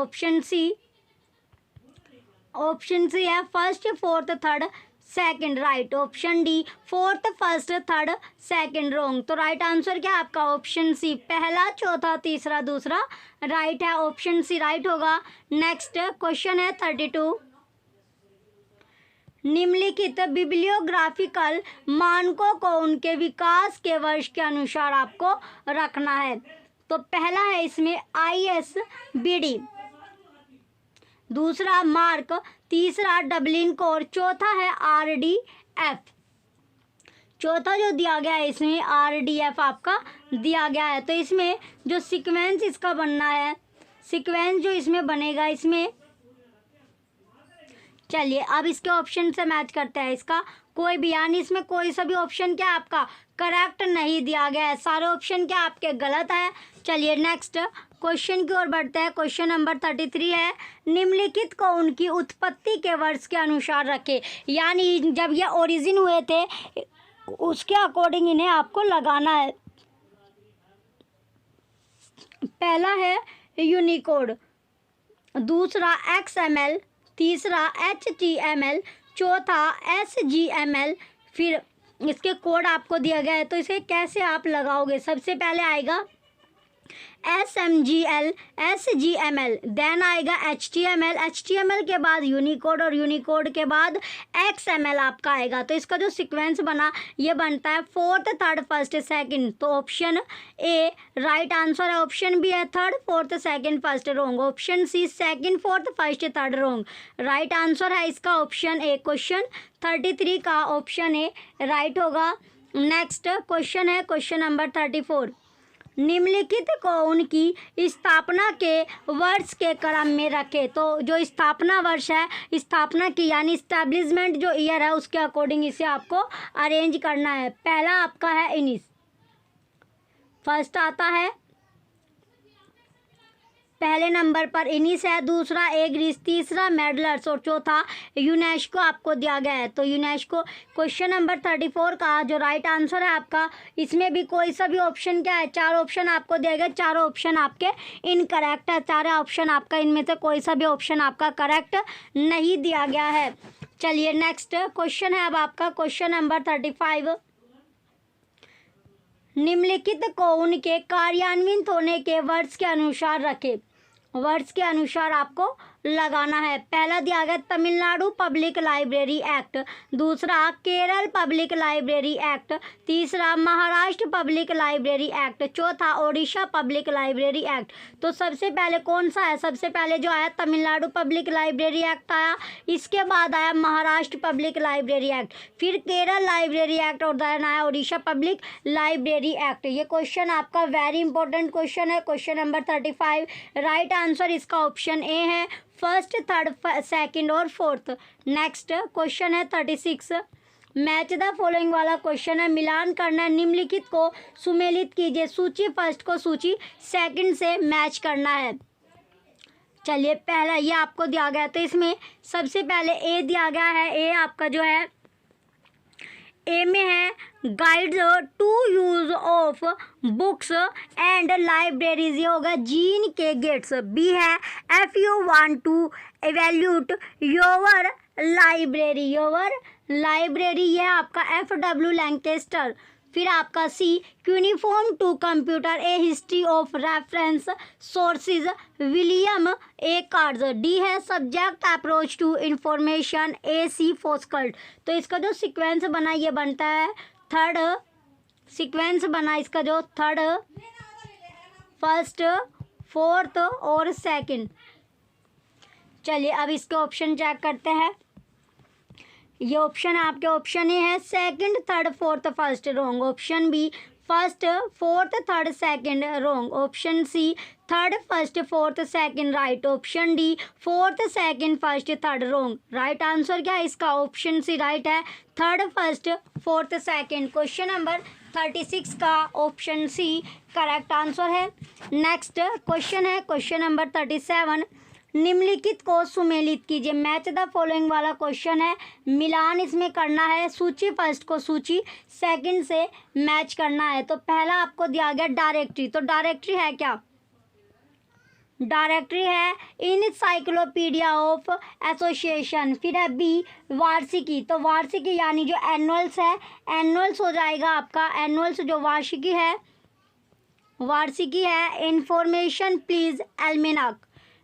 Option C है first fourth third second right. Option D fourth first third second wrong. तो right answer क्या है आपका, option सी पहला चौथा तीसरा दूसरा right है, ऑप्शन सी राइट होगा। नेक्स्ट क्वेश्चन है 32, निम्नलिखित बिब्लियोग्राफिकल मानकों को उनके विकास के वर्ष के अनुसार आपको रखना है। तो पहला है इसमें ISBD, दूसरा मार्क, तीसरा डबलिन कोड, चौथा है RDF। चौथा जो दिया गया है इसमें RDF आपका दिया गया है। तो इसमें जो सीक्वेंस इसका बनना है, सीक्वेंस जो इसमें बनेगा इसमें, चलिए अब इसके ऑप्शन से मैच करते हैं। इसका कोई भी यानी इसमें कोई सा भी ऑप्शन क्या आपका करेक्ट नहीं दिया गया है, सारे ऑप्शन क्या आपके गलत है। चलिए नेक्स्ट क्वेश्चन की ओर बढ़ते हैं। क्वेश्चन नंबर 33 है, निम्नलिखित को उनकी उत्पत्ति के वर्ष के अनुसार रखे, यानी जब ये ओरिजिन हुए थे उसके अकॉर्डिंग इन्हें आपको लगाना है। पहला है यूनिकोड, दूसरा XML, तीसरा HTML, चौथा SGML। फिर इसके कोड आपको दिया गया है, तो इसे कैसे आप लगाओगे। सबसे पहले आएगा SMGL, SGML, देन आएगा HTML के बाद यूनिकोड और यूनिकोड के बाद XML आपका आएगा। तो इसका जो सीक्वेंस बना ये बनता है फोर्थ थर्ड फर्स्ट सेकंड। तो ऑप्शन ए राइट आंसर है, ऑप्शन बी है third fourth second first wrong, option C second fourth first third wrong. Right answer है इसका ऑप्शन ए, क्वेश्चन 33 का ऑप्शन ए राइट होगा। नेक्स्ट क्वेश्चन है question number 34, निम्नलिखित को उनकी स्थापना के वर्ष के क्रम में रखे। तो जो स्थापना वर्ष है, स्थापना की यानी इस्टेब्लिशमेंट जो ईयर है उसके अकॉर्डिंग इसे आपको अरेंज करना है। पहला आपका है इनिस, फर्स्ट आता है पहले नंबर पर इनिस है, दूसरा एग्रीस, तीसरा मेडलर्स और चौथा यूनेस्को आपको दिया गया है। तो यूनेस्को क्वेश्चन नंबर 34 का जो राइट आंसर है आपका, इसमें भी कोई सा भी ऑप्शन क्या है, चार ऑप्शन आपको दिया गया, चारों ऑप्शन आपके इनकरेक्ट है, चार ऑप्शन आपका इनमें से कोई सा भी ऑप्शन आपका करेक्ट नहीं दिया गया है। चलिए नेक्स्ट क्वेश्चन है अब आपका क्वेश्चन नंबर 35, निम्नलिखित को उनके कार्यान्वित होने के वर्ष के अनुसार रखे। वर्ष के अनुसार आपको लगाना है। पहला दिया गया तमिलनाडु पब्लिक लाइब्रेरी एक्ट, दूसरा केरल पब्लिक लाइब्रेरी एक्ट, तीसरा महाराष्ट्र पब्लिक लाइब्रेरी एक्ट, चौथा ओडिशा पब्लिक लाइब्रेरी एक्ट। तो सबसे पहले कौन सा है? सबसे पहले जो आया तमिलनाडु पब्लिक लाइब्रेरी एक्ट आया, इसके बाद आया महाराष्ट्र पब्लिक लाइब्रेरी एक्ट, फिर केरल लाइब्रेरी एक्ट और देन आया ओडिशा पब्लिक लाइब्रेरी एक्ट। ये क्वेश्चन आपका वेरी इंपॉर्टेंट क्वेश्चन है, क्वेश्चन नंबर 35। राइट आंसर इसका ऑप्शन ए है, फर्स्ट, थर्ड, सेकंड और फोर्थ। नेक्स्ट क्वेश्चन है 36। मैच द फॉलोइंग वाला क्वेश्चन है, मिलान करना है, निम्नलिखित को सुमेलित कीजिए। सूची फर्स्ट को सूची सेकंड से मैच करना है। चलिए पहला ये आपको दिया गया, तो इसमें सबसे पहले ए दिया गया है। ए आपका जो है, ए में है guide to use of books and libraries, ये होगा जीन के गेट्स। बी है if you want to evaluate your library, ये आपका एफ डब्ल्यू लैंकेस्टर। फिर आपका C cuneiform to computer a history of reference sources William A Katz. D है subject approach to information A C Foskett. तो इसका जो sequence बना ये बनता है थर्ड सीक्वेंस बना, इसका जो थर्ड, फर्स्ट, फोर्थ और सेकंड। चलिए अब इसके ऑप्शन चेक करते हैं। ये ऑप्शन आपके ऑप्शन ए है second, third, fourth, first, wrong. Option B first, fourth, third, second, wrong. Option C third, first, fourth, second, right. Option D fourth, second, first, third, wrong. Right answer क्या है इसका? Option C right है, third, first, fourth, second. Question number 36 का option C correct answer है। Next question है question number 37। निम्नलिखित को सुमेलित कीजिए। मैच द फॉलोइंग वाला क्वेश्चन है, मिलान इसमें करना है, सूची फर्स्ट को सूची सेकंड से मैच करना है। तो पहला आपको दिया गया डायरेक्टरी, तो डायरेक्टरी है क्या? डायरेक्टरी है इनसाइक्लोपीडिया ऑफ एसोसिएशन। फिर है बी वार्षिकी, तो वार्षिकी यानी जो एनुअल्स है, एनुअल्स हो जाएगा आपका, एनुअल्स जो वार्षिकी है इंफॉर्मेशन प्लीज एल्मेनाक।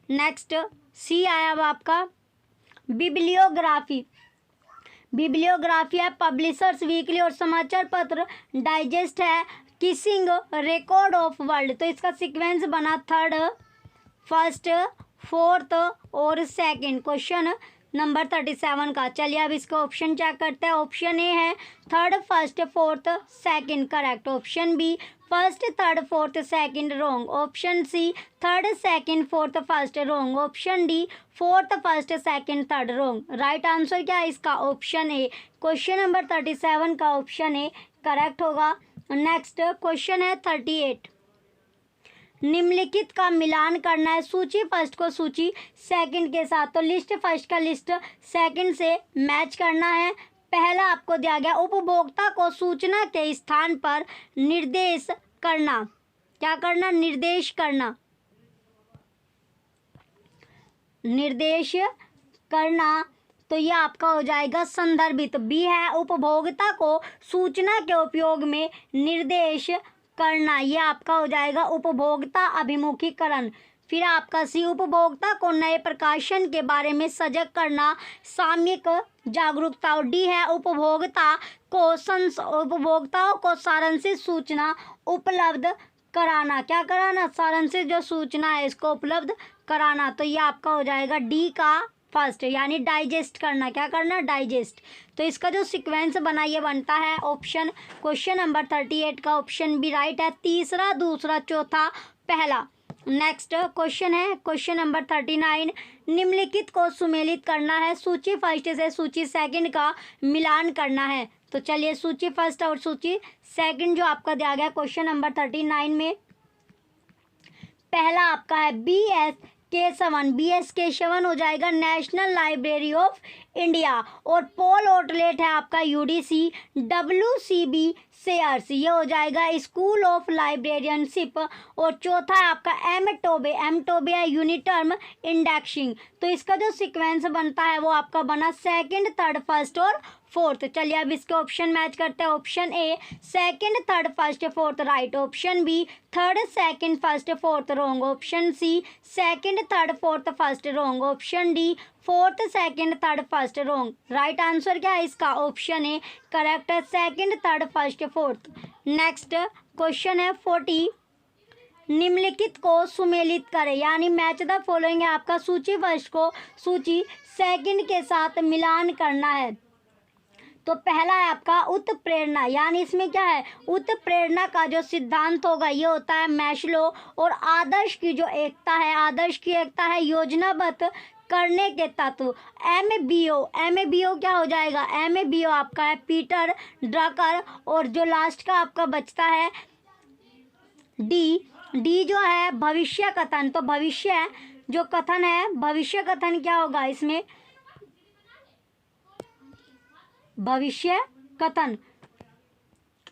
नेक्स्ट सी आया अब आपका बिब्लियोग्राफी है पब्लिशर्स वीकली और समाचार पत्र डाइजेस्ट है किसिंग रिकॉर्ड ऑफ वर्ल्ड। तो इसका सीक्वेंस बना थर्ड, फर्स्ट, फोर्थ और सेकंड। क्वेश्चन नंबर 37 का। चलिए अब इसका ऑप्शन चेक करते हैं। ऑप्शन ए है third, first, fourth, second, correct. Option B first, third, fourth, second, wrong. Option C third, second, fourth, first, wrong. Option D fourth, first, second, third, wrong. Right answer क्या है इसका? Option A. Question number 37 का option A correct होगा। Next question है 38। निम्नलिखित का मिलान करना है, सूची फर्स्ट को सूची सेकंड के साथ। तो लिस्ट फर्स्ट का लिस्ट सेकंड से मैच करना है। पहला आपको दिया गया उपभोक्ता को सूचना के स्थान पर निर्देश करना। क्या करना? निर्देश करना, निर्देश करना। तो ये आपका हो जाएगा संदर्भित। बी है उपभोक्ता को सूचना के उपयोग में निर्देश करना, ये आपका हो जाएगा उपभोक्ता अभिमुखीकरण। फिर आपका सी उपभोक्ता को नए प्रकाशन के बारे में सजग करना, सामयिक जागरूकता। और डी है उपभोक्ताओं को सारांशित सूचना उपलब्ध कराना। क्या कराना? सारांशित जो सूचना है इसको उपलब्ध कराना। तो ये आपका हो जाएगा डी का फर्स्ट, यानी डाइजेस्ट करना। क्या करना? डाइजेस्ट। तो इसका जो सीक्वेंस बना ये बनता है ऑप्शन क्वेश्चन नंबर 38 का ऑप्शन बी राइट है, तीसरा, दूसरा, चौथा, पहला। नेक्स्ट क्वेश्चन है क्वेश्चन नंबर 39। निम्नलिखित को सुमेलित करना है, सूची फर्स्ट से सूची सेकंड का मिलान करना है। तो चलिए सूची फर्स्ट और सूची सेकंड जो आपका दिया गया क्वेश्चन नंबर 39 में, पहला आपका है बी एस केशवन हो जाएगा नेशनल लाइब्रेरी ऑफ इंडिया। और पॉल आउटलेट है आपका यूडीसी WCB शेयर्स, ये हो जाएगा स्कूल ऑफ लाइब्रेरियनशिप। और चौथा है आपका एम टोबे है यूनिटर्म इंडेक्सिंग। तो इसका जो सीक्वेंस बनता है वो आपका बना सेकंड, थर्ड, फर्स्ट और फोर्थ। चलिए अब इसके ऑप्शन मैच करते हैं। Option A second third first fourth right. Option B third second first fourth wrong. Option C second third fourth first wrong. Option D fourth second third first wrong. Right answer क्या है इसका? Option A correct है, second third first fourth. Next question है 40। निम्नलिखित को सुमेलित करें, यानी मैच द फॉलोइंग है आपका। सूची फर्स्ट को सूची सेकंड के साथ मिलान करना है। तो पहला है आपका उत्प्रेरणा, यानी इसमें क्या है? उत्प्रेरणा का जो सिद्धांत होगा ये होता है मैस्लो। और आदर्श की जो एकता है, आदर्श की एकता है योजनाबद्ध करने के तत्व। एमबीओ क्या हो जाएगा? एमबीओ आपका है पीटर ड्रकर। और जो लास्ट का आपका बचता है डी जो है भविष्य कथन। तो भविष्य जो कथन है, भविष्य कथन क्या होगा इसमें? भविष्य कथन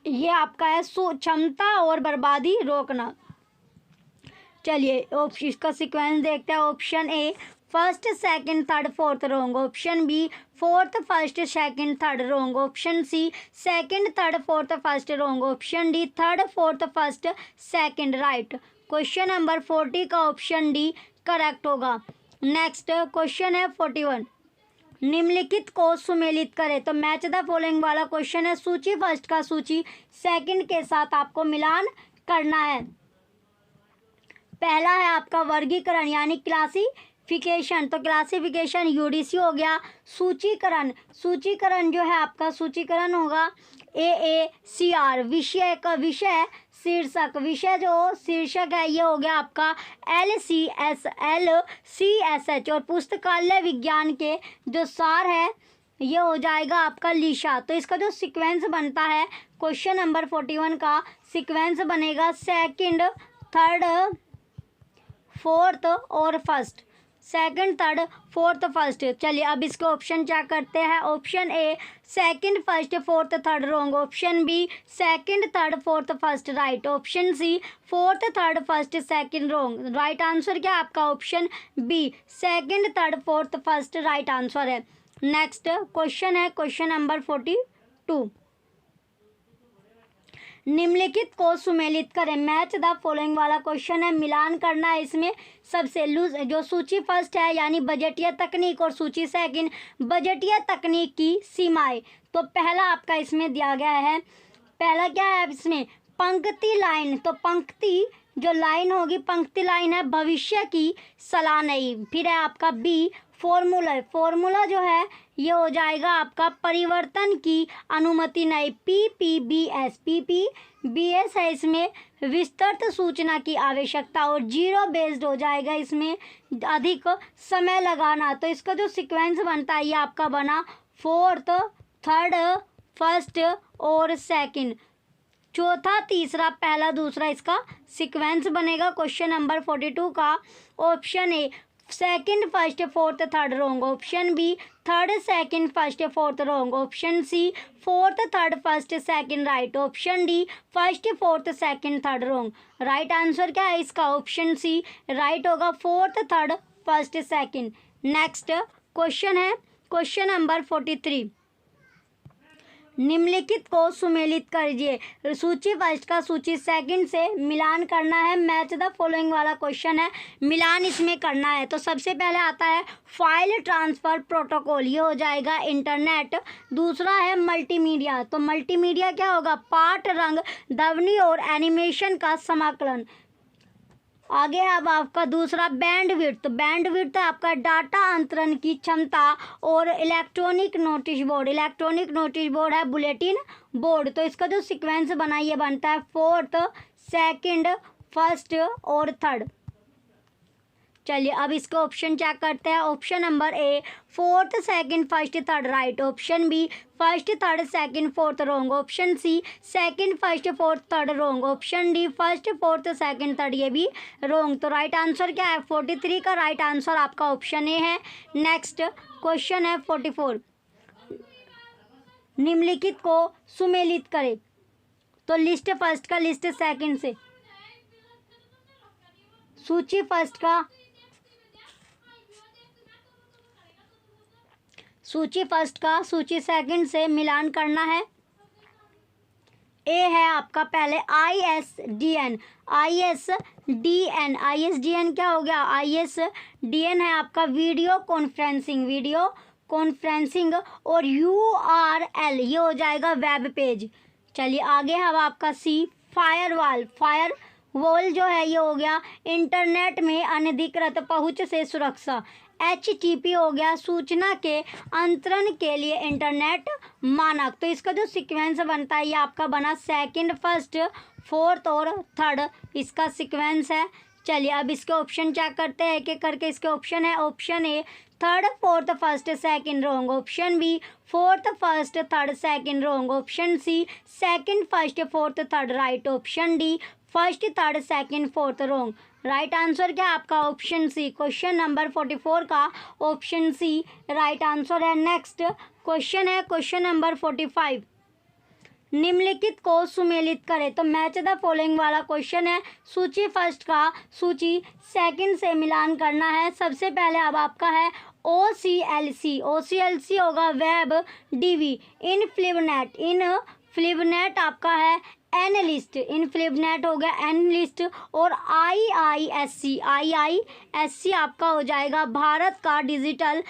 ये आपका है क्षमता और बर्बादी रोकना। चलिए इसका सीक्वेंस देखते हैं। Option A first second third fourth wrong. Option B fourth first second third wrong. Option C second third fourth first wrong. Option D third fourth first second right. Question number 40 का option D correct होगा। Next question है 41। निम्नलिखित को सुमेलित करें। तो match the following वाला question है। सूची फर्स्ट का सूची सेकंड के साथ आपको मिलान करना है। पहला है आपका वर्गीकरण यानी क्लासिफिकेशन। तो क्लासिफिकेशन यूडीसी हो गया। सूचीकरण जो है आपका सूचीकरण होगा AACR। विषय का विषय शीर्षक, विषय जो शीर्षक है ये हो गया आपका LCSH। और पुस्तकालय विज्ञान के जो सार है ये हो जाएगा आपका लिशा। तो इसका जो सीक्वेंस बनता है क्वेश्चन नंबर 41 का सीक्वेंस बनेगा सेकंड थर्ड फोर्थ और first. Second third fourth first. चलिए अब इसके ऑप्शन चेक करते हैं। Option A second first fourth third wrong. Option B second third fourth first right. Option C fourth third first second wrong. Right answer क्या आपका? Option B second third fourth first right answer है। Next question है question number 42। निम्नलिखित को सुमेलित करें। Match the following वाला question है, मिलान करना है इसमें। सबसे लूज जो सूची फर्स्ट है यानी बजटीय तकनीक और सूची सेकंड बजटीय तकनीक की सीमाएं। तो पहला आपका इसमें दिया गया है। पहला क्या है इसमें? पंक्ति लाइन। तो पंक्ति जो लाइन होगी, पंक्ति लाइन है भविष्य की सलाह नहीं। फिर है आपका बी फॉर्मूला। फॉर्मूला जो है ये हो जाएगा आपका परिवर्तन की अनुमति नहीं। PPBS है इसमें विस्तृत सूचना की आवश्यकता। और जीरो बेस्ड हो जाएगा इसमें अधिक समय लगाना। तो इसका जो सीक्वेंस बनता है ये आपका बना फोर्थ थर्ड फर्स्ट और सेकंड। चौथा तीसरा पहला दूसरा इसका सीक्वेंस बनेगा। क्वेश्चन नंबर 42 का option A second first fourth third wrong. Option B third second first fourth wrong. Option C fourth third first second right. Option D first fourth second third wrong. Right answer क्या है इसका? Option C right होगा, fourth third first second. Next question है question number 43। निम्नलिखित को सुमेलित कीजिए। सूची फर्स्ट का सूची सेकंड से मिलान करना है। मैच द फॉलोइंग वाला क्वेश्चन है, मिलान इसमें करना है। तो सबसे पहले आता है फाइल ट्रांसफ़र प्रोटोकॉल, ये हो जाएगा इंटरनेट। दूसरा है मल्टीमीडिया। तो मल्टीमीडिया क्या होगा? पाठ, रंग, ध्वनि और एनिमेशन का समाकलन। आगे अब आपका दूसरा बैंडविड्थ। तो बैंडविड्थ आपका डाटा अंतरण की क्षमता। और electronic notice board. Electronic notice board है बुलेटिन बोर्ड। तो इसका जो सीक्वेंस बना ये बनता है फोर्थ सेकंड फर्स्ट और थर्ड। चलिए अब इसका ऑप्शन चेक करते हैं। Option number A fourth second first third right. Option B first third second fourth wrong. Option C second first fourth third wrong. Option D first fourth second third ये भी wrong. तो right answer क्या है? 43 का right answer आपका option A है। Next question है 44। निम्नलिखित को सुमेलित करें। तो लिस्ट फर्स्ट का लिस्ट सेकंड से, सूची फर्स्ट का सूची सेकंड से मिलान करना है। ए है आपका पहले ISDN। ISDN क्या हो गया? ISDN है आपका वीडियो कॉन्फ्रेंसिंग और URL ये हो जाएगा वेब पेज। चलिए आगे है अब आपका सी फायरवॉल जो है ये हो गया इंटरनेट में अनधिकृत पहुंच से सुरक्षा। HTTP हो गया सूचना के अंतरण के लिए इंटरनेट मानक। तो इसका जो सीक्वेंस बनता है ये आपका बना सेकंड, फर्स्ट, फोर्थ और थर्ड इसका सीक्वेंस है। चलिए अब इसके ऑप्शन चेक करते हैं एक एक करके। इसके ऑप्शन है option A third fourth first second wrong, option B fourth first third second wrong, option C second first fourth third right, option D first third second fourth wrong. Right answer क्या आपका? Option C. Question number 44 का option C right answer है। Next question है question number 45। निम्नलिखित को सुमेलित करें। तो मैच द फॉलोइंग वाला क्वेश्चन है। सूची फर्स्ट का सूची सेकंड से मिलान करना है। सबसे पहले अब आपका है OCLC होगा वेब डीवी। इनफ्लिवनेट आपका है एनालिस्ट, इनफ्लिवनेट हो गया एनालिस्ट। और IISC आपका हो जाएगा भारत का डिजिटल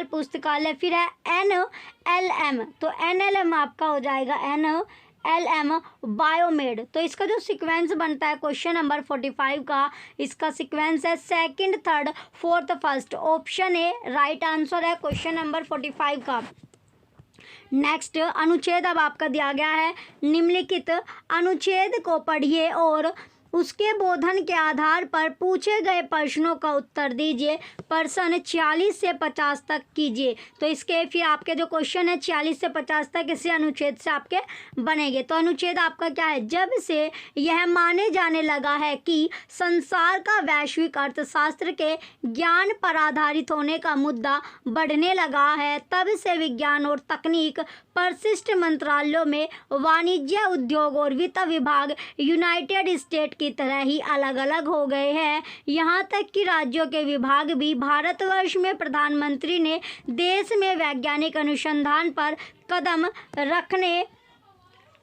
पुस्तकालय। फिर है NLM, तो NLM आपका हो जाएगा NLM बायोमेड। तो इसका जो सीक्वेंस बनता है क्वेश्चन नंबर 45 का, इसका सीक्वेंस है second third fourth first, option A right answer है क्वेश्चन नंबर 45 का। नेक्स्ट अनुच्छेद अब आपका दिया गया है। निम्नलिखित अनुच्छेद को पढ़िए और उसके बोधन के आधार पर पूछे गए प्रश्नों का उत्तर दीजिए। प्रश्न 46 से 50 तक कीजिए। तो इसके फिर आपके जो क्वेश्चन है 46 से 50 तक इसी अनुच्छेद से आपके बनेंगे। तो अनुच्छेद आपका क्या है? जब से यह माने जाने लगा है कि संसार का वैश्विक अर्थशास्त्र के ज्ञान पर आधारित होने का मुद्दा बढ़ने लगा है, तब से विज्ञान और तकनीक परिशिष्ट मंत्रालयों में वाणिज्य, उद्योग और वित्त विभाग यूनाइटेड स्टेट की तरह ही अलग अलग हो गए हैं। यहाँ तक कि राज्यों के विभाग भी भारतवर्ष में प्रधानमंत्री ने देश में वैज्ञानिक अनुसंधान पर कदम रखने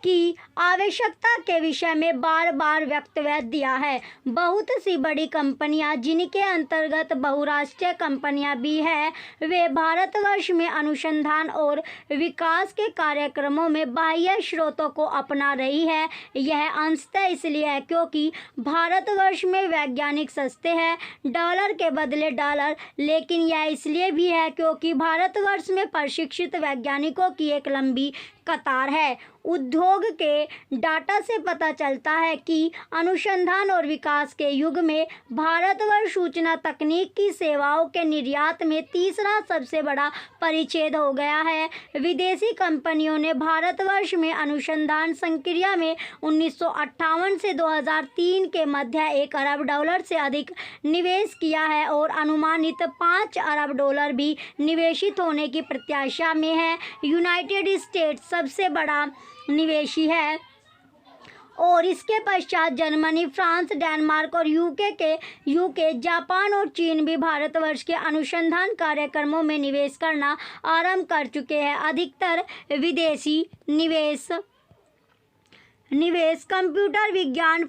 की आवश्यकता के विषय में बार बार वक्तव्य दिया है। बहुत सी बड़ी कंपनियां जिनके अंतर्गत बहुराष्ट्रीय कंपनियां भी हैं, वे भारतवर्ष में अनुसंधान और विकास के कार्यक्रमों में बाह्य स्रोतों को अपना रही है। यह अंशतः इसलिए है क्योंकि भारतवर्ष में वैज्ञानिक सस्ते हैं, डॉलर के बदले डॉलर, लेकिन यह इसलिए भी है क्योंकि भारतवर्ष में प्रशिक्षित वैज्ञानिकों की एक लंबी कतार है। उद्योग के डाटा से पता चलता है कि अनुसंधान और विकास के युग में भारतवर्ष सूचना तकनीक की सेवाओं के निर्यात में तीसरा सबसे बड़ा परिच्छेद हो गया है। विदेशी कंपनियों ने भारतवर्ष में अनुसंधान संक्रिया में 1958 से 2003 के मध्य $1 अरब से अधिक निवेश किया है और अनुमानित $5 अरब भी निवेशित होने की प्रत्याशा में है। यूनाइटेड स्टेट्स सबसे बड़ा निवेशी है और इसके पश्चात जर्मनी, फ्रांस, डेनमार्क और यूके, जापान और चीन भी भारतवर्ष के अनुसंधान कार्यक्रमों में निवेश करना आरंभ कर चुके हैं। अधिकतर विदेशी निवेश कंप्यूटर विज्ञान,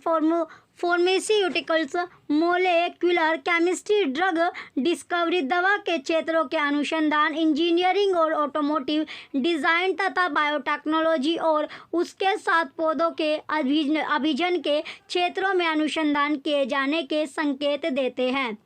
pharmaceuticals, molecular chemistry, drug discovery, दवा के क्षेत्रों के अनुसंधान, इंजीनियरिंग और ऑटोमोटिव डिज़ाइन तथा बायोटेक्नोलॉजी और उसके साथ पौधों के अभिजन के क्षेत्रों में अनुसंधान किए जाने के संकेत देते हैं।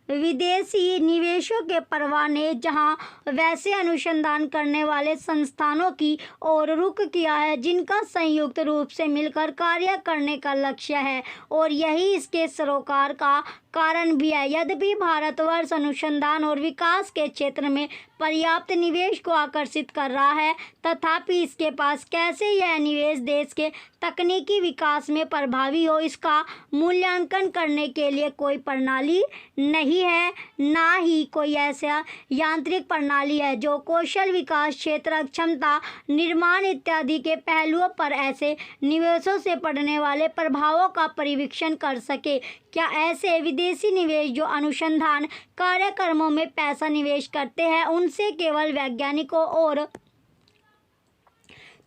विदेशी निवेशों के प्रवाह ने जहां वैसे अनुसंधान करने वाले संस्थानों की ओर रुख किया है जिनका संयुक्त रूप से मिलकर कार्य करने का लक्ष्य है और यही इसके सरोकार का कारण भी है। यद्यपि भारतवर्ष अनुसंधान और विकास के क्षेत्र में पर्याप्त निवेश को आकर्षित कर रहा है, तथापि इसके पास कैसे यह निवेश देश के तकनीकी विकास में प्रभावी हो, इसका मूल्यांकन करने के लिए कोई प्रणाली नहीं है, ना ही कोई ऐसा यांत्रिक प्रणाली है जो कौशल विकास, क्षेत्र क्षमता निर्माण इत्यादि के पहलुओं पर ऐसे निवेशों से पड़ने वाले प्रभावों का परीक्षण कर सके। क्या ऐसे विदेशी निवेश जो अनुसंधान कार्यक्रमों में पैसा निवेश करते हैं उनसे केवल वैज्ञानिकों और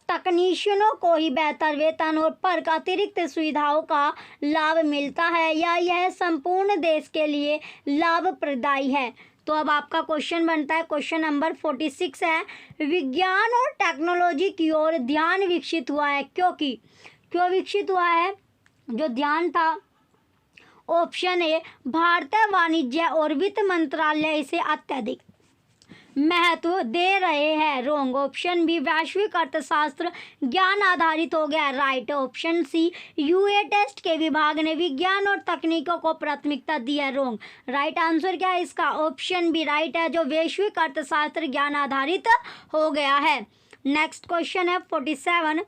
तकनीशियनों को ही बेहतर वेतन और पर अतिरिक्त सुविधाओं का लाभ मिलता है या यह संपूर्ण देश के लिए लाभप्रदायी है। तो अब आपका क्वेश्चन बनता है, क्वेश्चन नंबर 46 है, विज्ञान और टेक्नोलॉजी की ओर ध्यान विकसित हुआ है क्यों विकसित हुआ है? जो ध्यान था, ऑप्शन ए, भारतीय वाणिज्य और वित्त मंत्रालय इसे अत्यधिक महत्व दे रहे हैं। रॉन्ग। ऑप्शन बी, वैश्विक अर्थशास्त्र ज्ञान आधारित हो गया। Right. Option C, UA test के विभाग ने विज्ञान और तकनीकों को प्राथमिकता दी है। रॉन्ग। राइट आंसर क्या है इसका? ऑप्शन बी राइट है, जो वैश्विक अर्थशास्त्र ज्ञान आधारित हो गया है। नेक्स्ट क्वेश्चन है 47,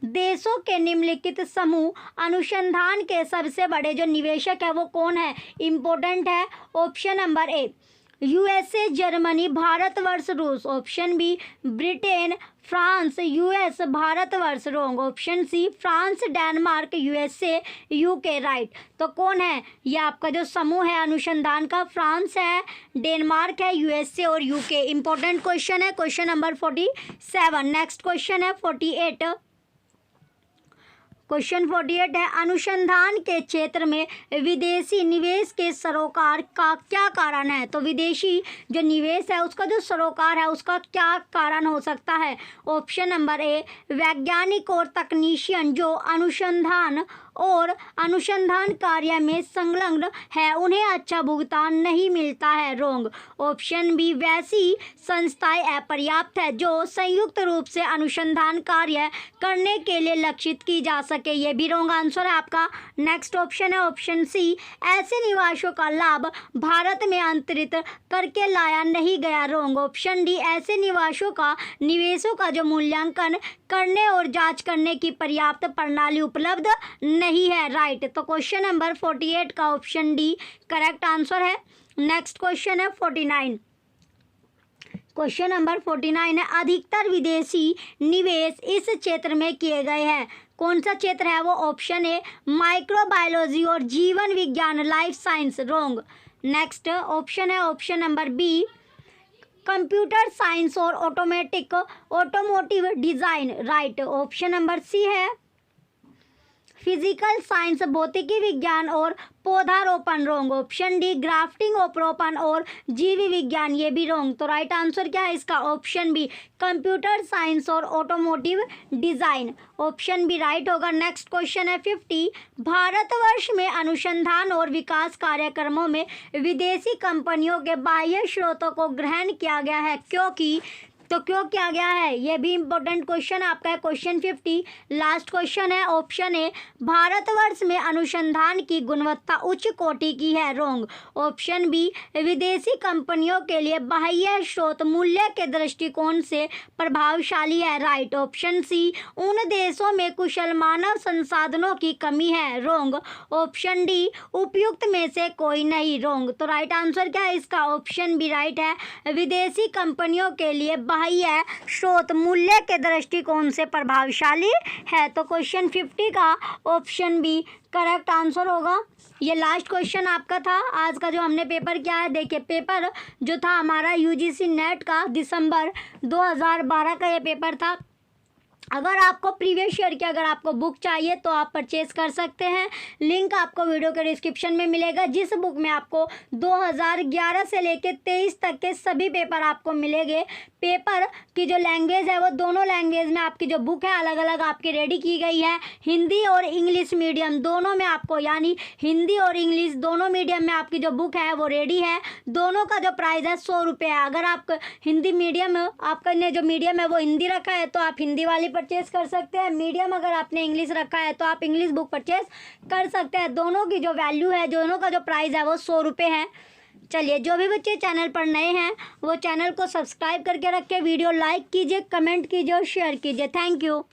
देशों के निम्नलिखित समूह अनुसंधान के सबसे बड़े जो निवेशक है वो कौन है? इंपॉर्टेंट है। Option number A, USA, Germany, Bharatvarsh, रूस। Option B, Britain, France, US, Bharatvarsh. Wrong. Option C, France, Denmark, USA, UK. Right. तो कौन है ये आपका जो समूह है अनुसंधान का? फ्रांस है, डेनमार्क है, यूएसए और यूके। इंपॉर्टेंट क्वेश्चन है, क्वेश्चन नंबर 47। नेक्स्ट क्वेश्चन है 48। क्वेश्चन 48 है, अनुसंधान के क्षेत्र में विदेशी निवेश के सरोकार का क्या कारण है? तो विदेशी जो निवेश है उसका जो सरोकार है उसका क्या कारण हो सकता है? ऑप्शन नंबर ए, वैज्ञानिक और तकनीशियन जो अनुसंधान कार्य में संलग्न है उन्हें अच्छा भुगतान नहीं मिलता है। रॉन्ग। ऑप्शन बी, वैसी संस्थाएं अपर्याप्त है जो संयुक्त रूप से अनुसंधान कार्य करने के लिए लक्षित की जा सके। ये भी रॉन्ग आंसर है आपका। नेक्स्ट ऑप्शन है ऑप्शन सी, ऐसे निवेशों का लाभ भारत में अंतरित करके लाया नहीं गया। रॉन्ग। ऑप्शन डी, ऐसे निवेशों का जो मूल्यांकन करने और जांच करने की पर्याप्त प्रणाली उपलब्ध नहीं है। राइट। तो क्वेश्चन नंबर 48 का ऑप्शन डी करेक्ट आंसर है। नेक्स्ट क्वेश्चन है 49। क्वेश्चन नंबर 49 है, अधिकतर विदेशी निवेश इस क्षेत्र में किए गए हैं। कौन सा क्षेत्र है वो? ऑप्शन ए, माइक्रोबायोलॉजी और जीवन विज्ञान, life science. Wrong. Next option है option number B, computer science और automotive design. Right. Option number C है फिजिकल साइंस, भौतिकी विज्ञान और पौधारोपण। रॉन्ग। ऑप्शन डी, ग्राफ्टिंग, रोपण और जीव विज्ञान। ये भी रॉन्ग। तो राइट आंसर क्या है इसका? ऑप्शन बी, कंप्यूटर साइंस और automotive design. Option B right होगा। नेक्स्ट क्वेश्चन है 50, भारतवर्ष में अनुसंधान और विकास कार्यक्रमों में विदेशी कंपनियों के बाह्य स्रोतों को ग्रहण किया गया है क्यों किया गया है? ये भी इंपॉर्टेंट क्वेश्चन आपका है। क्वेश्चन 50 लास्ट क्वेश्चन है। ऑप्शन ए, भारतवर्ष में अनुसंधान की गुणवत्ता उच्च कोटि की है। रॉन्ग। ऑप्शन बी, विदेशी कंपनियों के लिए बाह्य स्रोत मूल्य के दृष्टिकोण से प्रभावशाली है। राइट। ऑप्शन सी, उन देशों में कुशल मानव संसाधनों की कमी है। रॉन्ग। ऑप्शन डी, उपयुक्त में से कोई नहीं। रॉन्ग। तो राइट आंसर क्या है इसका? ऑप्शन बी राइट है, विदेशी कंपनियों के लिए बाह्य स्रोत मूल्य के दृष्टिकोण से प्रभावशाली है। तो क्वेश्चन 50 का ऑप्शन बी करेक्ट आंसर होगा। ये लास्ट क्वेश्चन आपका था आज का जो हमने पेपर किया है। देखिए पेपर जो था हमारा यूजीसी नेट का दिसंबर 2012 का ये पेपर था। अगर आपको प्रीवियस ईयर की अगर आपको बुक चाहिए तो आप परचेज कर सकते हैं। लिंक आपको वीडियो के डिस्क्रिप्शन में मिलेगा। जिस बुक में आपको 2011 से लेकर 23 तक के सभी पेपर आपको मिलेंगे। पेपर की जो लैंग्वेज है वो दोनों लैंग्वेज में आपकी जो बुक है अलग अलग आपकी रेडी की गई है। हिंदी और इंग्लिश मीडियम दोनों में आपको, यानी हिंदी और इंग्लिश दोनों मीडियम में आपकी जो बुक है वो रेडी है। दोनों का जो प्राइस है 100 रुपये है। अगर आप हिंदी मीडियम आपका ने जो मीडियम है वो हिंदी रखा है तो आप हिंदी वाली परचेज कर सकते हैं। मीडियम अगर आपने इंग्लिश रखा है तो आप इंग्लिश बुक परचेज कर सकते हैं। दोनों की जो वैल्यू है, दोनों का जो प्राइस है वो 100 रुपये है। चलिए, जो भी बच्चे चैनल पर नए हैं वो चैनल को सब्सक्राइब करके रखें, वीडियो लाइक कीजिए, कमेंट कीजिए और शेयर कीजिए। Thank you.